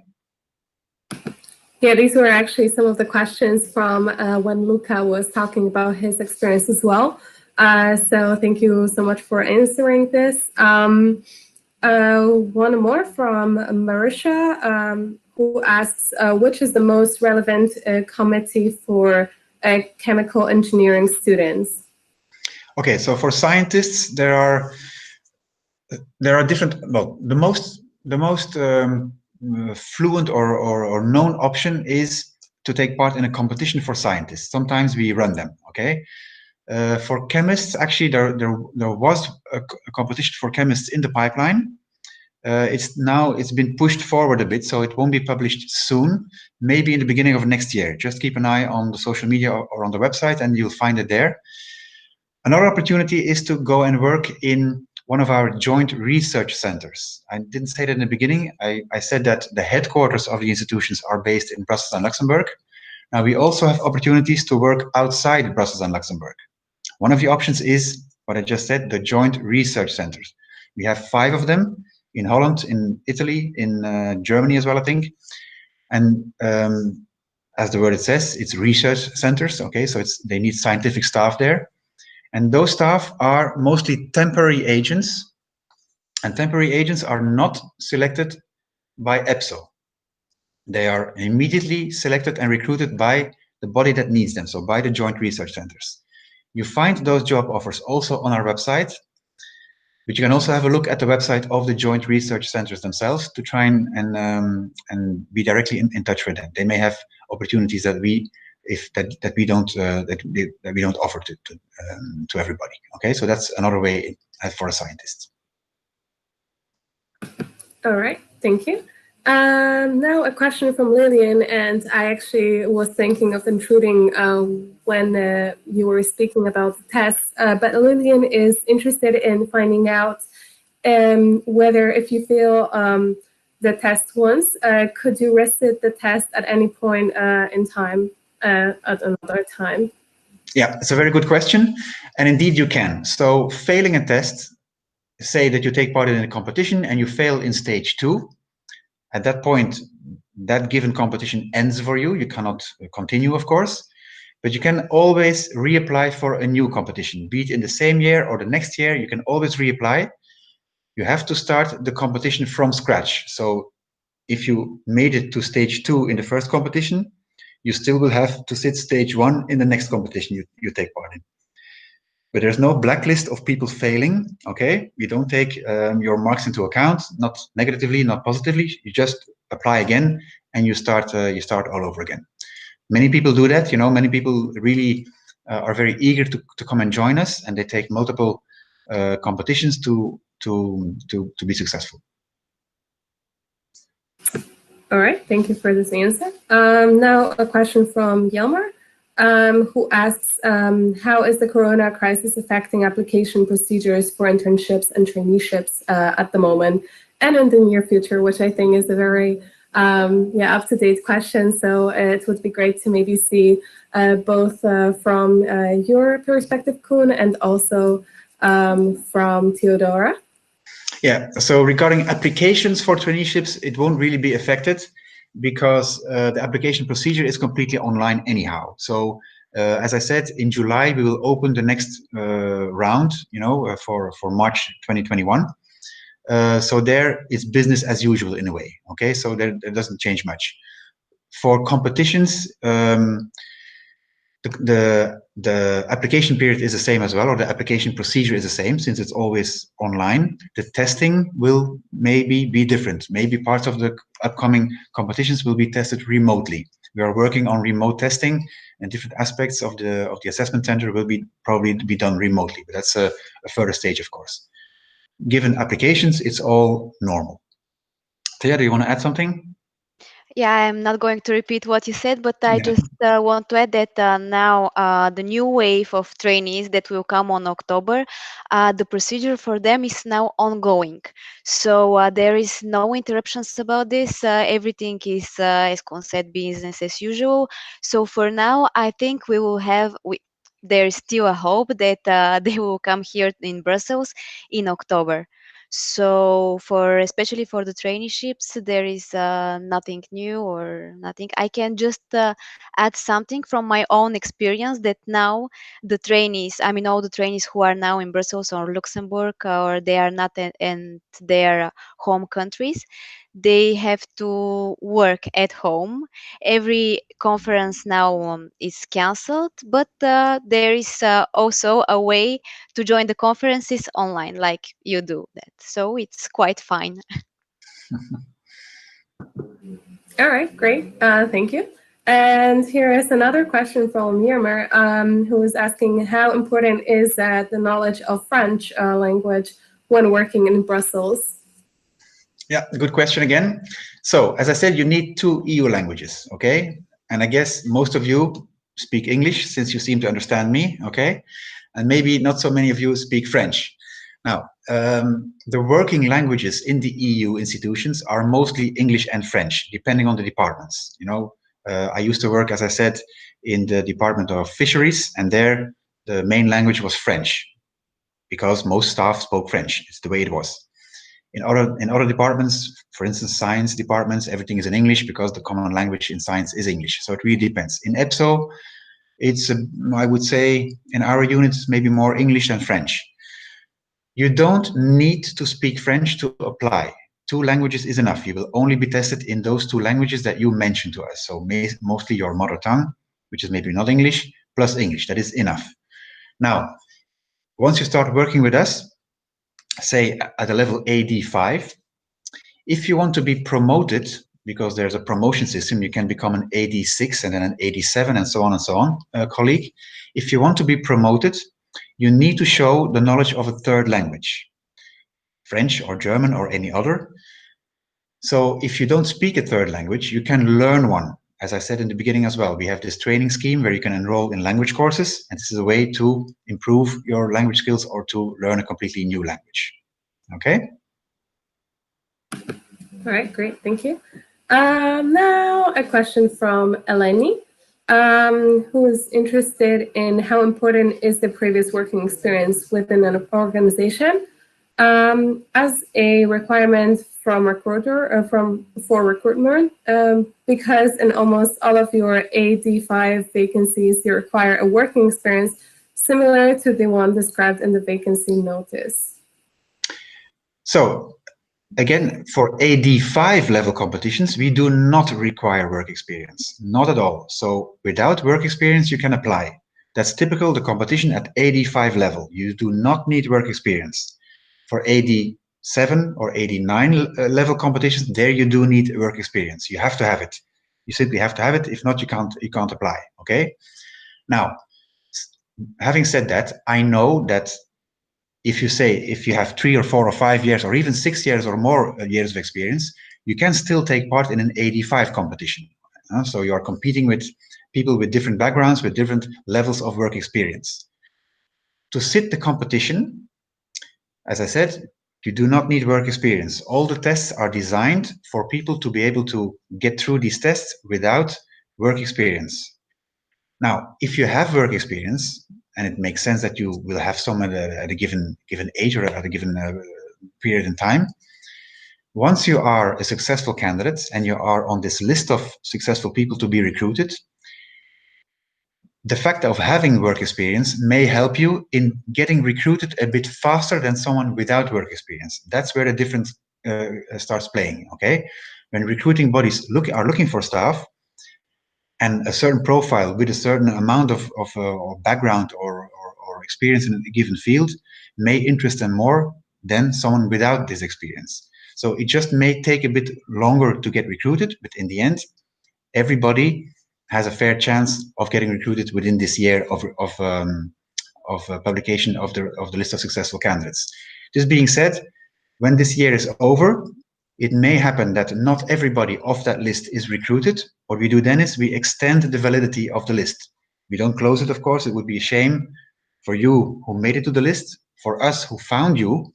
Yeah, these were actually some of the questions from when Luca was talking about his experience as well. So thank you so much for answering this. One more from Marisha, who asks, which is the most relevant committee for chemical engineering students? Okay, so for scientists, there are different. Well, the most fluent or known option is to take part in a competition for scientists. Sometimes we run them. Okay. For chemists, actually, there was a competition for chemists in the pipeline. It's been pushed forward a bit, so it won't be published soon. Maybe in the beginning of next year. Just keep an eye on the social media or on the website, and you'll find it there. Another opportunity is to go and work in one of our joint research centers. I didn't say that in the beginning. I said that the headquarters of the institutions are based in Brussels and Luxembourg. Now we also have opportunities to work outside Brussels and Luxembourg. One of the options is what I just said, the joint research centers. We have 5 of them in Holland, in Italy, in Germany as well, I think. And as the word it says, it's research centers. Okay, so they need scientific staff there. And those staff are mostly temporary agents. And temporary agents are not selected by EPSO. They are immediately selected and recruited by the body that needs them, so by the joint research centers. You find those job offers also on our website, but you can also have a look at the website of the joint research centers themselves to try and be directly in touch with them. They may have opportunities that we don't offer to everybody. Okay, so that's another way for a scientist. All right, thank you. Now a question from Lillian, and I actually was thinking of intruding when you were speaking about the tests, but Lillian is interested in finding out whether if you feel the test once, could you resit the test at any point in time, at another time? Yeah, it's a very good question, and indeed you can. So failing a test, say that you take part in a competition and you fail in stage 2, at that point, that given competition ends for you. You cannot continue, of course, but you can always reapply for a new competition, be it in the same year or the next year. You can always reapply. You have to start the competition from scratch. So if you made it to stage 2 in the first competition, you still will have to sit stage 1 in the next competition you take part in. But there's no blacklist of people failing. Okay, we don't take your marks into account, not negatively, not positively. You just apply again, and you start all over again. Many people do that. You know, many people really are very eager to come and join us, and they take multiple competitions to be successful. All right, thank you for this answer. Now a question from Yelmer, who asks, how is the Corona crisis affecting application procedures for internships and traineeships at the moment and in the near future, which I think is a very up-to-date question. So it would be great to maybe see both from your perspective, Koen, and also from Teodora. Yeah, so regarding applications for traineeships, it won't really be affected because the application procedure is completely online anyhow. So As I said, in July, we will open the next round, for March 2021. So there it's business as usual in a way. Okay, so there doesn't change much. For competitions, the application period is the same as well, or the application procedure is the same, since it's always online. The testing will maybe be different. Maybe parts of the upcoming competitions will be tested remotely. We are working on remote testing, and different aspects of the assessment center will probably be done remotely, but that's a further stage, of course. Given applications, it's all normal. Thea, do you want to add something? Yeah, I'm not going to repeat what you said, but I just want to add that now the new wave of trainees that will come on October, the procedure for them is now ongoing. So there is no interruptions about this. Everything is, as Koen said, business as usual. So for now, I think we will have. There is still a hope that they will come here in Brussels in October. So especially for the traineeships, there is nothing new or nothing. I can just add something from my own experience that now the trainees, I mean all the trainees who are now in Brussels or Luxembourg, or they are not in their home countries, they have to work at home. Every conference now is cancelled, but there is also a way to join the conferences online, like you do that. So it's quite fine. All right, great. Thank you. And here is another question from Myanmar, who is asking how important is the knowledge of French language when working in Brussels? Yeah, good question again. So, as I said, you need 2 EU languages, okay? And I guess most of you speak English, since you seem to understand me, okay? And maybe not so many of you speak French. Now, the working languages in the EU institutions are mostly English and French, depending on the departments. I used to work, as I said, in the Department of Fisheries, and there the main language was French, because most staff spoke French. It's the way it was. In other departments, for instance, science departments, everything is in English because the common language in science is English. So it really depends. In EPSO, it's, I would say, in our units, maybe more English than French. You don't need to speak French to apply. 2 languages is enough. You will only be tested in those 2 languages that you mentioned to us. So mostly your mother tongue, which is maybe not English, plus English. That is enough. Now, once you start working with us, say at a level AD5, if you want to be promoted, because there's a promotion system, you can become an AD6 and then an AD7 and so on, colleague. If you want to be promoted, you need to show the knowledge of a 3rd language, French or German or any other. So if you don't speak a 3rd language, you can learn one. As I said in the beginning as well, we have this training scheme where you can enroll in language courses, and this is a way to improve your language skills or to learn a completely new language. Okay? All right, great, thank you. Now a question from Eleni, who is interested in how important is the previous working experience within an organization as a requirement from recruiter or for recruitment, because in almost all of your AD5 vacancies, you require a working experience similar to the one described in the vacancy notice. So, again, for AD5 level competitions, we do not require work experience, not at all. So without work experience, you can apply. That's typical, the competition at AD5 level. You do not need work experience. For AD7 or AD9 level competitions, there you do need work experience. You have to have it. You simply have to have it. If not, you can't apply, okay? Now, having said that, I know that if you have 3 or 4 or 5 years or even 6 years or more years of experience, you can still take part in an AD5 competition. So you are competing with people with different backgrounds, with different levels of work experience. To sit the competition, as I said, you do not need work experience. All the tests are designed for people to be able to get through these tests without work experience. Now, if you have work experience, and it makes sense that you will have some at a given age or at a given period in time, once you are a successful candidate and you are on this list of successful people to be recruited, the fact of having work experience may help you in getting recruited a bit faster than someone without work experience. That's where the difference starts playing, okay? When recruiting bodies are looking for staff, and a certain profile with a certain amount of background or experience in a given field may interest them more than someone without this experience. So it just may take a bit longer to get recruited, but in the end, everybody has a fair chance of getting recruited within this year of publication of the list of successful candidates. This being said, when this year is over, it may happen that not everybody off that list is recruited. What we do then is we extend the validity of the list. We don't close it, of course. It would be a shame for you who made it to the list, for us who found you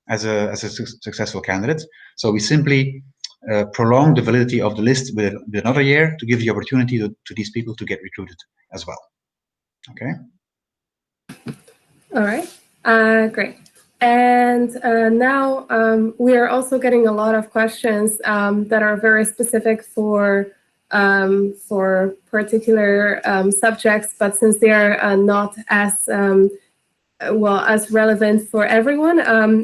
as a successful candidate. So we simply prolong the validity of the list with another year to give the opportunity to these people to get recruited as well. Okay. All right, great. And now we are also getting a lot of questions that are very specific for particular subjects, but since they are not as as relevant for everyone,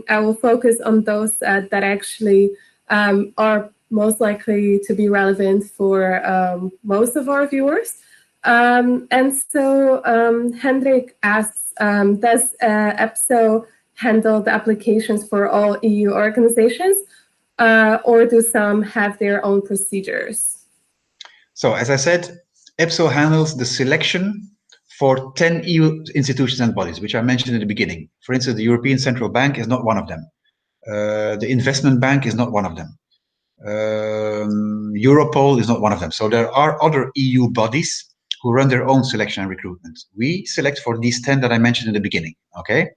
I will focus on those that actually are most likely to be relevant for most of our viewers. And so Hendrix asks, does EPSO handle the applications for all EU organizations, or do some have their own procedures? So as I said, EPSO handles the selection for 10 EU institutions and bodies, which I mentioned in the beginning. For instance, the European Central Bank is not one of them. The Investment Bank is not one of them. Europol is not one of them. So there are other EU bodies who run their own selection and recruitment. We select for these 10 that I mentioned in the beginning, okay?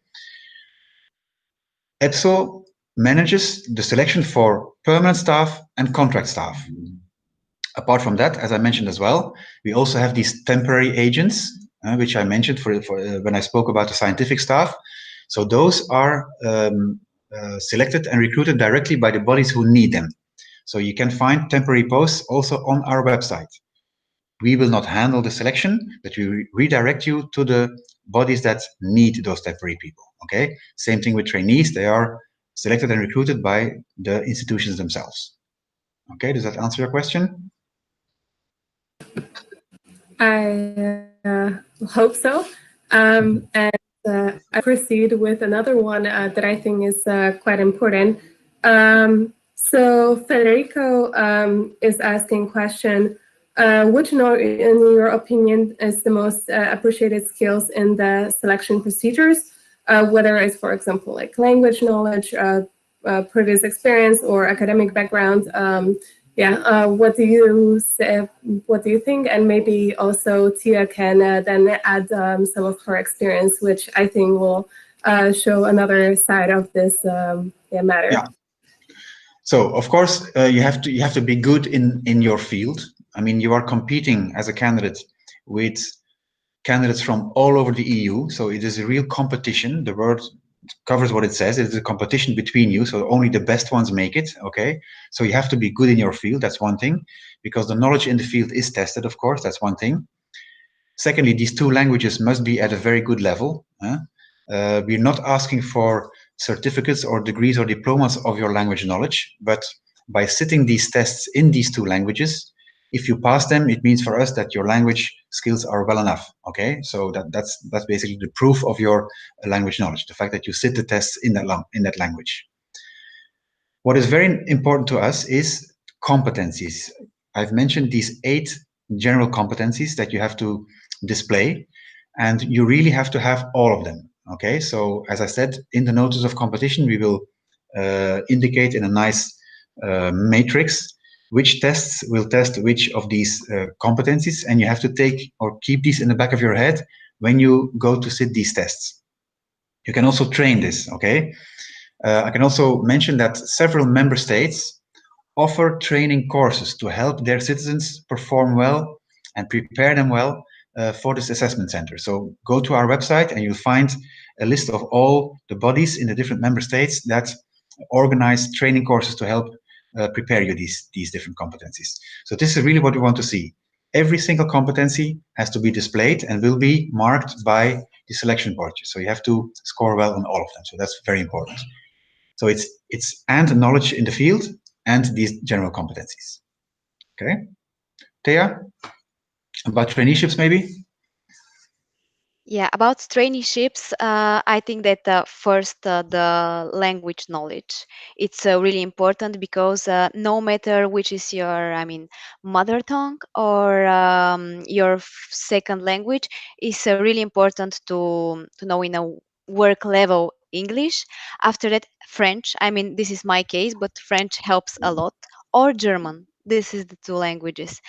EPSO manages the selection for permanent staff and contract staff. Apart from that, as I mentioned as well, we also have these temporary agents, which I mentioned for when I spoke about the scientific staff. So those are selected and recruited directly by the bodies who need them. So you can find temporary posts also on our website. We will not handle the selection, but we redirect you to the bodies that need those temporary people, okay? Same thing with trainees. They are selected and recruited by the institutions themselves. Okay, does that answer your question? I hope so. And I proceed with another one that I think is quite important. So Federico is asking question, which, in your opinion, is the most appreciated skills in the selection procedures, whether it's, for example, like language knowledge, previous experience, or academic background? What do you say? What do you think? And maybe also Tia can then add some of her experience, which I think will show another side of this matter. Yeah. So of course you have to be good in your field. I mean, you are competing as a candidate with candidates from all over the EU, so it is a real competition. The word covers what it says. It is a competition between you, so only the best ones make it, okay? So you have to be good in your field, that's one thing, because the knowledge in the field is tested, of course, that's one thing. Secondly, these two languages must be at a very good level. We're not asking for certificates or degrees or diplomas of your language knowledge, but by sitting these tests in these two languages, if you pass them, it means for us that your language skills are well enough, okay? So that's basically the proof of your language knowledge, the fact that you sit the tests in that language. What is very important to us is competencies. I've mentioned these 8 general competencies that you have to display, and you really have to have all of them, okay? So as I said, in the notice of competition, we will indicate in a nice matrix which tests will test which of these competencies, and you have to take or keep these in the back of your head when you go to sit these tests. You can also train this, okay? I can also mention that several member states offer training courses to help their citizens perform well and prepare them well for this assessment center. So go to our website and you'll find a list of all the bodies in the different member states that organize training courses to help prepare you these different competencies. So this is really what we want to see. every single competency has to be displayed and will be marked by the selection board. So you have to score well on all of them. So that's very important. So it's and knowledge in the field and these general competencies. Okay, Thea, about traineeships maybe? Yeah, about traineeships, I think that first the language knowledge. It's really important because no matter which is your, I mean, mother tongue or your second language, is really important to know in a work level English. After that, French. I mean, this is my case, but French helps a lot. Or German. This is the two languages.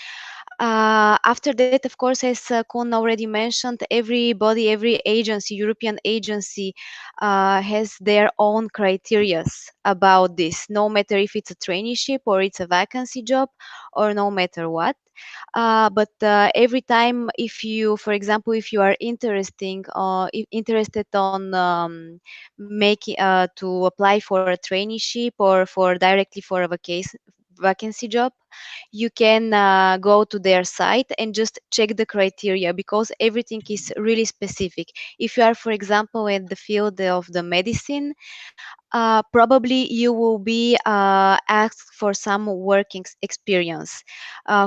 After that, of course, as Koen already mentioned, everybody, every agency, European agency, has their own criterias about this, no matter if it's a traineeship or it's a vacancy job or no matter what. But every time, if you, for example, if you are interested on making to apply for a traineeship or for directly for a vacancy job, you can go to their site and just check the criteria because everything is really specific. If you are, for example, in the field of the medicine, probably you will be asked for some working experience.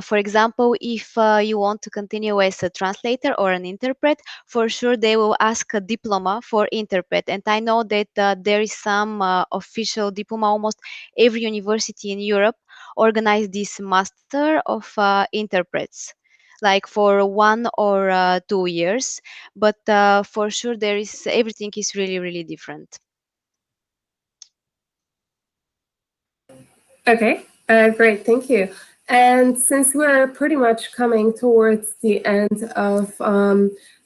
For example, if you want to continue as a translator or an interpret, for sure they will ask a diploma for interpret. And I know that there is some official diploma. Almost every university in Europe organize this master of interprets, like for 1 or 2 years. But for sure there is, everything is really, really different. Okay, great, thank you. And since we're pretty much coming towards the end of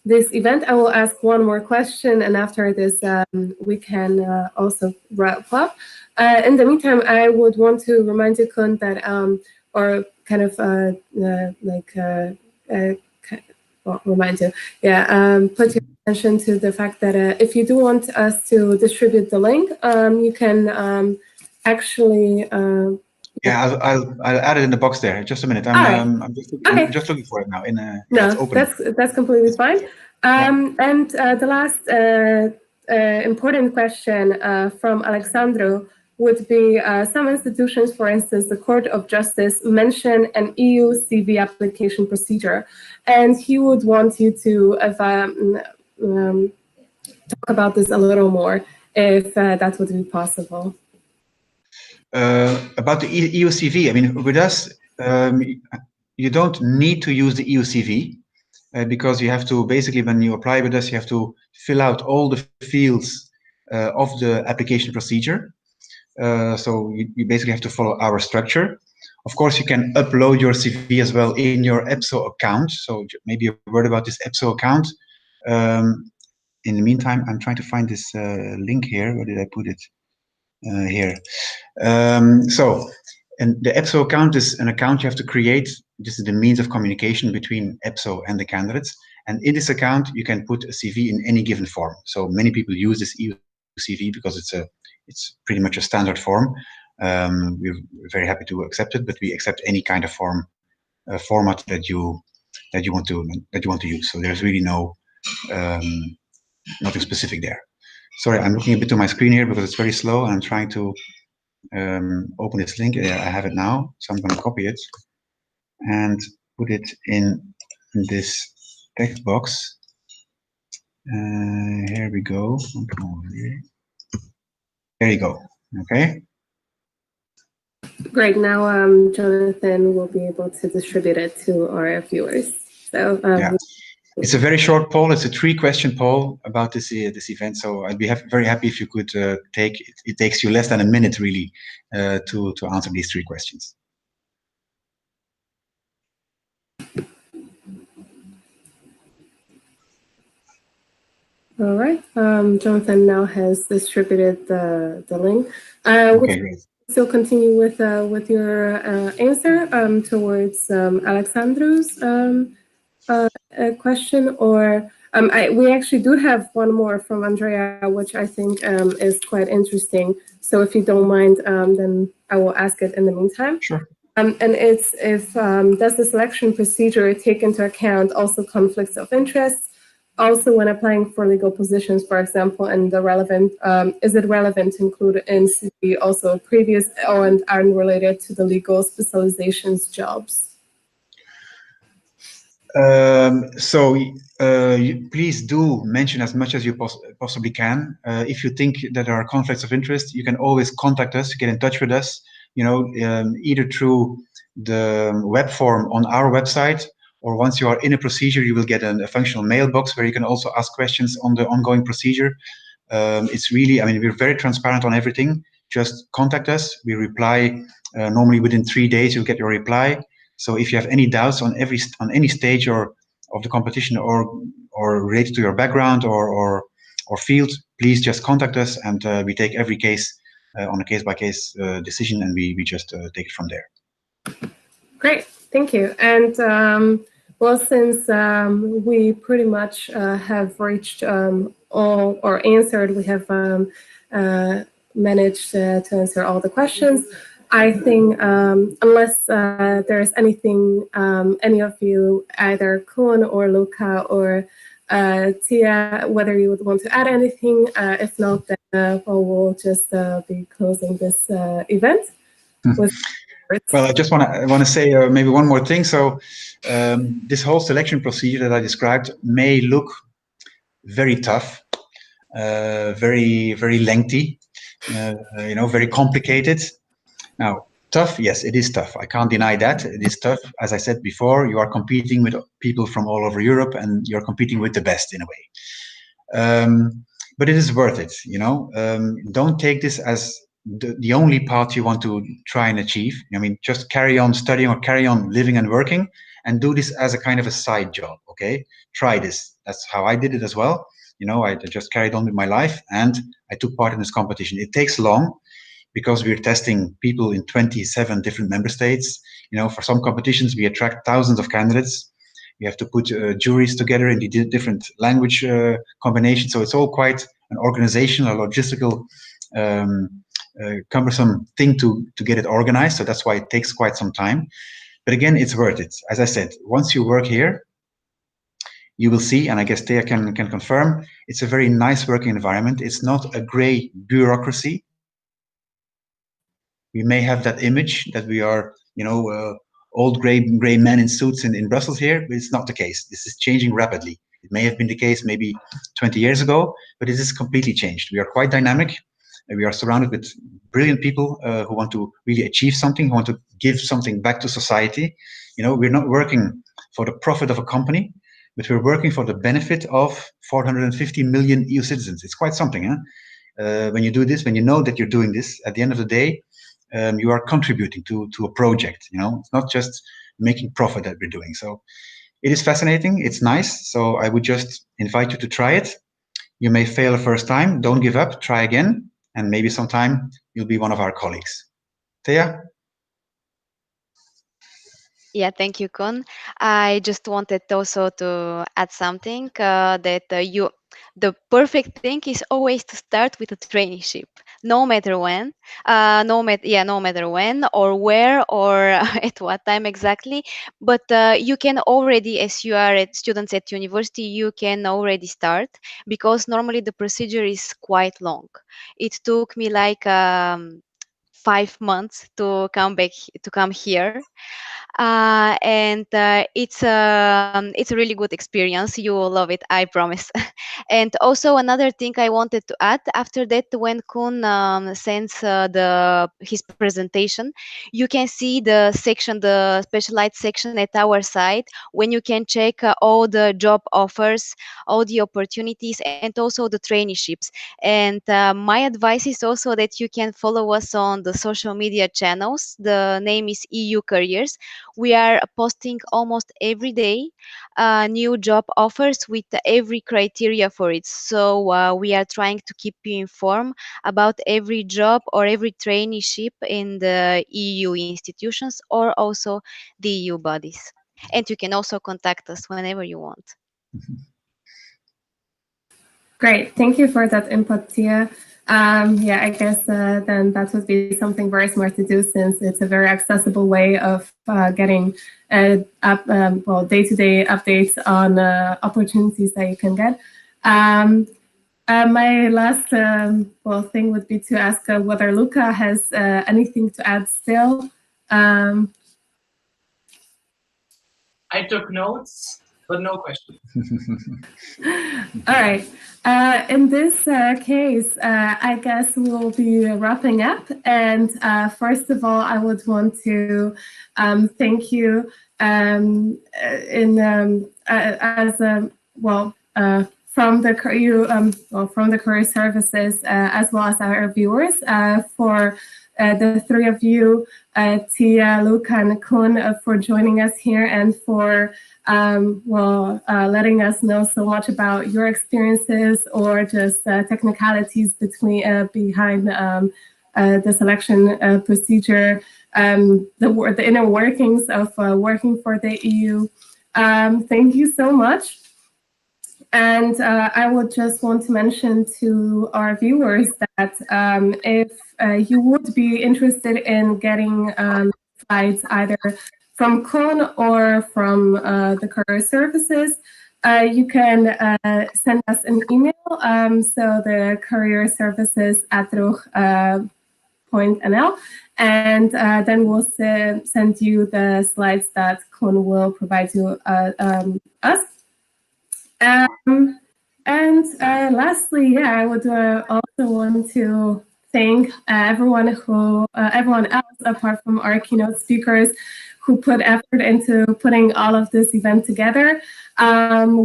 this event, I will ask one more question, and after this, we can also wrap up. In the meantime, I would want to remind you, Koen, that, or kind of well, remind you, yeah, put your attention to the fact that if you do want us to distribute the link, you can actually, yeah, I'll add it in the box there. Just a minute. I'm just looking for it now. No, that's completely fine. And the last important question from Alexandru would be some institutions, for instance, the Court of Justice, mention an EU CV application procedure, and he would want you to talk about this a little more, if that would be possible. About the EU CV, I mean, with us, you don't need to use the EU CV because you have to, basically, when you apply with us, you have to fill out all the fields of the application procedure. So you basically have to follow our structure. Of course, you can upload your CV as well in your EPSO account. So maybe a word about this EPSO account. In the meantime, I'm trying to find this link here. Where did I put it? Here. So, and the EPSO account is an account you have to create. This is the means of communication between EPSO and the candidates. And in this account, you can put a CV in any given form. So many people use this EU CV because it's pretty much a standard form. We're very happy to accept it, but we accept any kind of format that you want to use. So there's really nothing specific there. Sorry, I'm looking a bit to my screen here because it's very slow, and I'm trying to open this link. I have it now, so I'm going to copy it and put it in this text box. Here we go. There you go. Okay. Great. Now Jonathan will be able to distribute it to our viewers. So yeah. It's a very short poll. It's a 3-question poll about this event. So I'd be very happy if you could take it. It takes you less than a minute, really, to answer these 3 questions. All right. Jonathan now has distributed the link. Okay, great. So continue with your answer towards Alexandru's question, or we actually do have one more from Andrea, which I think is quite interesting. So if you don't mind, then I will ask it in the meantime. Sure. And it's if does the selection procedure take into account also conflicts of interest? Also, when applying for legal positions, for example, and the relevant is it relevant to include in CV also previous and unrelated to the legal specializations jobs? Please do mention as much as you possibly can. If you think that there are conflicts of interest, you can always contact us, get in touch with us, either through the web form on our website, or once you are in a procedure, you will get a functional mailbox where you can also ask questions on the ongoing procedure. It's really, we're very transparent on everything. Just contact us. We reply normally within 3 days. You'll get your reply. So if you have any doubts on any stage or of the competition or related to your background or field, please just contact us, and we take every case on a case-by-case decision, and we just take it from there. Great, thank you. And well, since we pretty much have reached all or answered, we have managed to answer all the questions. I think unless there's anything any of you, either Koen or Luca or Tia, whether you would want to add anything. If not, then we'll just be closing this event. Well, I just want to say maybe one more thing. So this whole selection procedure that I described may look very tough, very, very lengthy, very complicated. Now, tough, yes, it is tough. I can't deny that. It is tough. As I said before, you are competing with people from all over Europe, and you're competing with the best in a way. But it is worth it, Don't take this as the only path you want to try and achieve. Just carry on studying or carry on living and working, and do this as a kind of a side job, okay? Try this. That's how I did it as well. I just carried on with my life, and I took part in this competition. It takes long, because we're testing people in 27 different member states. For some competitions, we attract thousands of candidates. We have to put juries together in the different language combinations. So it's all quite an organizational, logistical, cumbersome thing to get it organized. So that's why it takes quite some time. But again, it's worth it. As I said, once you work here, you will see, and I guess Thea can confirm, it's a very nice working environment. It's not a gray bureaucracy. We may have that image that we are, old gray men in suits in Brussels here, but it's not the case. This is changing rapidly. It may have been the case maybe 20 years ago, but it is completely changed. We are quite dynamic. We are surrounded with brilliant people who want to really achieve something, who want to give something back to society. We're not working for the profit of a company, but we're working for the benefit of 450 million EU citizens. It's quite something, huh? When you do this, when you know that you're doing this, at the end of the day, you are contributing to a project. It's not just making profit that we're doing. So it is fascinating. It's nice. So I would just invite you to try it. You may fail the first time. Don't give up. Try again, and maybe sometime you'll be one of our colleagues. Thea? Yeah, thank you, Koen. I just wanted also to add something that the perfect thing is always to start with a traineeship, no matter when, no matter when or where or at what time exactly. But you can already, as you are students at university, you can already start, because normally the procedure is quite long. It took me like 5 months to come here. And it's a really good experience. You will love it, I promise. And also another thing I wanted to add, after that, when Koen sends his presentation, you can see the specialized section at our site, when you can check all the job offers, all the opportunities, and also the traineeships. And my advice is also that you can follow us on the social media channels. The name is EU Careers. We are posting almost every day new job offers with every criteria for it. So we are trying to keep you informed about every job or every traineeship in the EU institutions or also the EU bodies. And you can also contact us whenever you want. Great, thank you for that input, Tia. Yeah, I guess then that would be something very smart to do, since it's a very accessible way of getting day-to-day updates on opportunities that you can get. My last thing would be to ask whether Luca has anything to add still. I took notes, but no questions. All right. In this case, I guess we'll be wrapping up. And first of all, I would want to thank you from the career services as well as our viewers for the three of you, Tia, Luca, and Koen, for joining us here and for letting us know so much about your experiences or just technicalities behind the selection procedure, the inner workings of working for the EU. Thank you so much. And I would just want to mention to our viewers that if you would be interested in getting slides either from Koen or from the career services, you can send us an email. So the career services @ruch.nl, and then we'll send you the slides that Koen will provide you us. And lastly, I would also want to thank everyone else apart from our keynote speakers who put effort into putting all of this event together,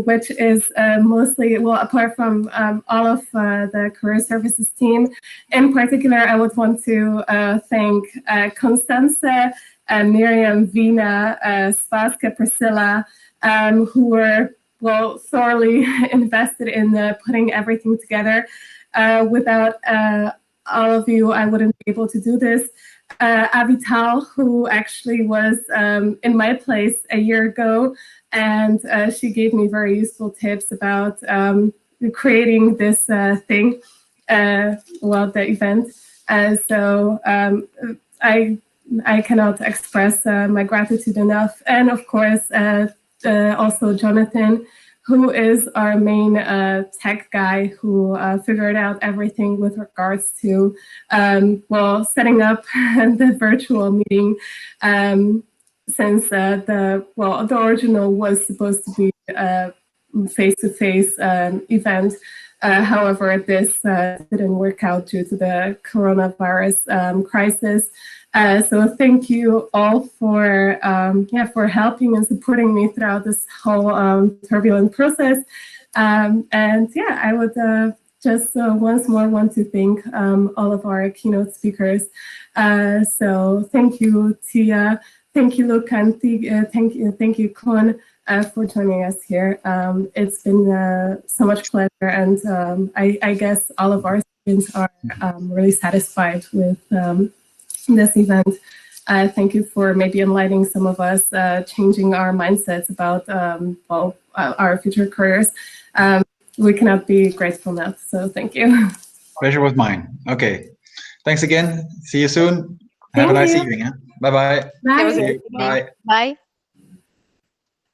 which is mostly, apart from all of the career services team. In particular, I would want to thank Constance, Miriam, Vina, Spaska, Priscilla, who were thoroughly invested in putting everything together. Without all of you, I wouldn't be able to do this. Avital, who actually was in my place a year ago, and she gave me very useful tips about creating this thing, the event. So I cannot express my gratitude enough. And of course, also Jonathan, who is our main tech guy, who figured out everything with regards to setting up the virtual meeting, since the original was supposed to be a face-to-face event. However, this didn't work out due to the coronavirus crisis. So thank you all for helping and supporting me throughout this whole turbulent process. I would just once more want to thank all of our keynote speakers. So thank you, Tia. Thank you, Luca, and thank you, Koen, for joining us here. It's been so much pleasure, and I guess all of our students are really satisfied with this event. Thank you for maybe enlightening some of us, changing our mindsets about our future careers. We cannot be grateful enough, so thank you. Pleasure was mine. Okay, thanks again. See you soon. Have a nice evening. Bye-bye. Bye. Bye. Bye.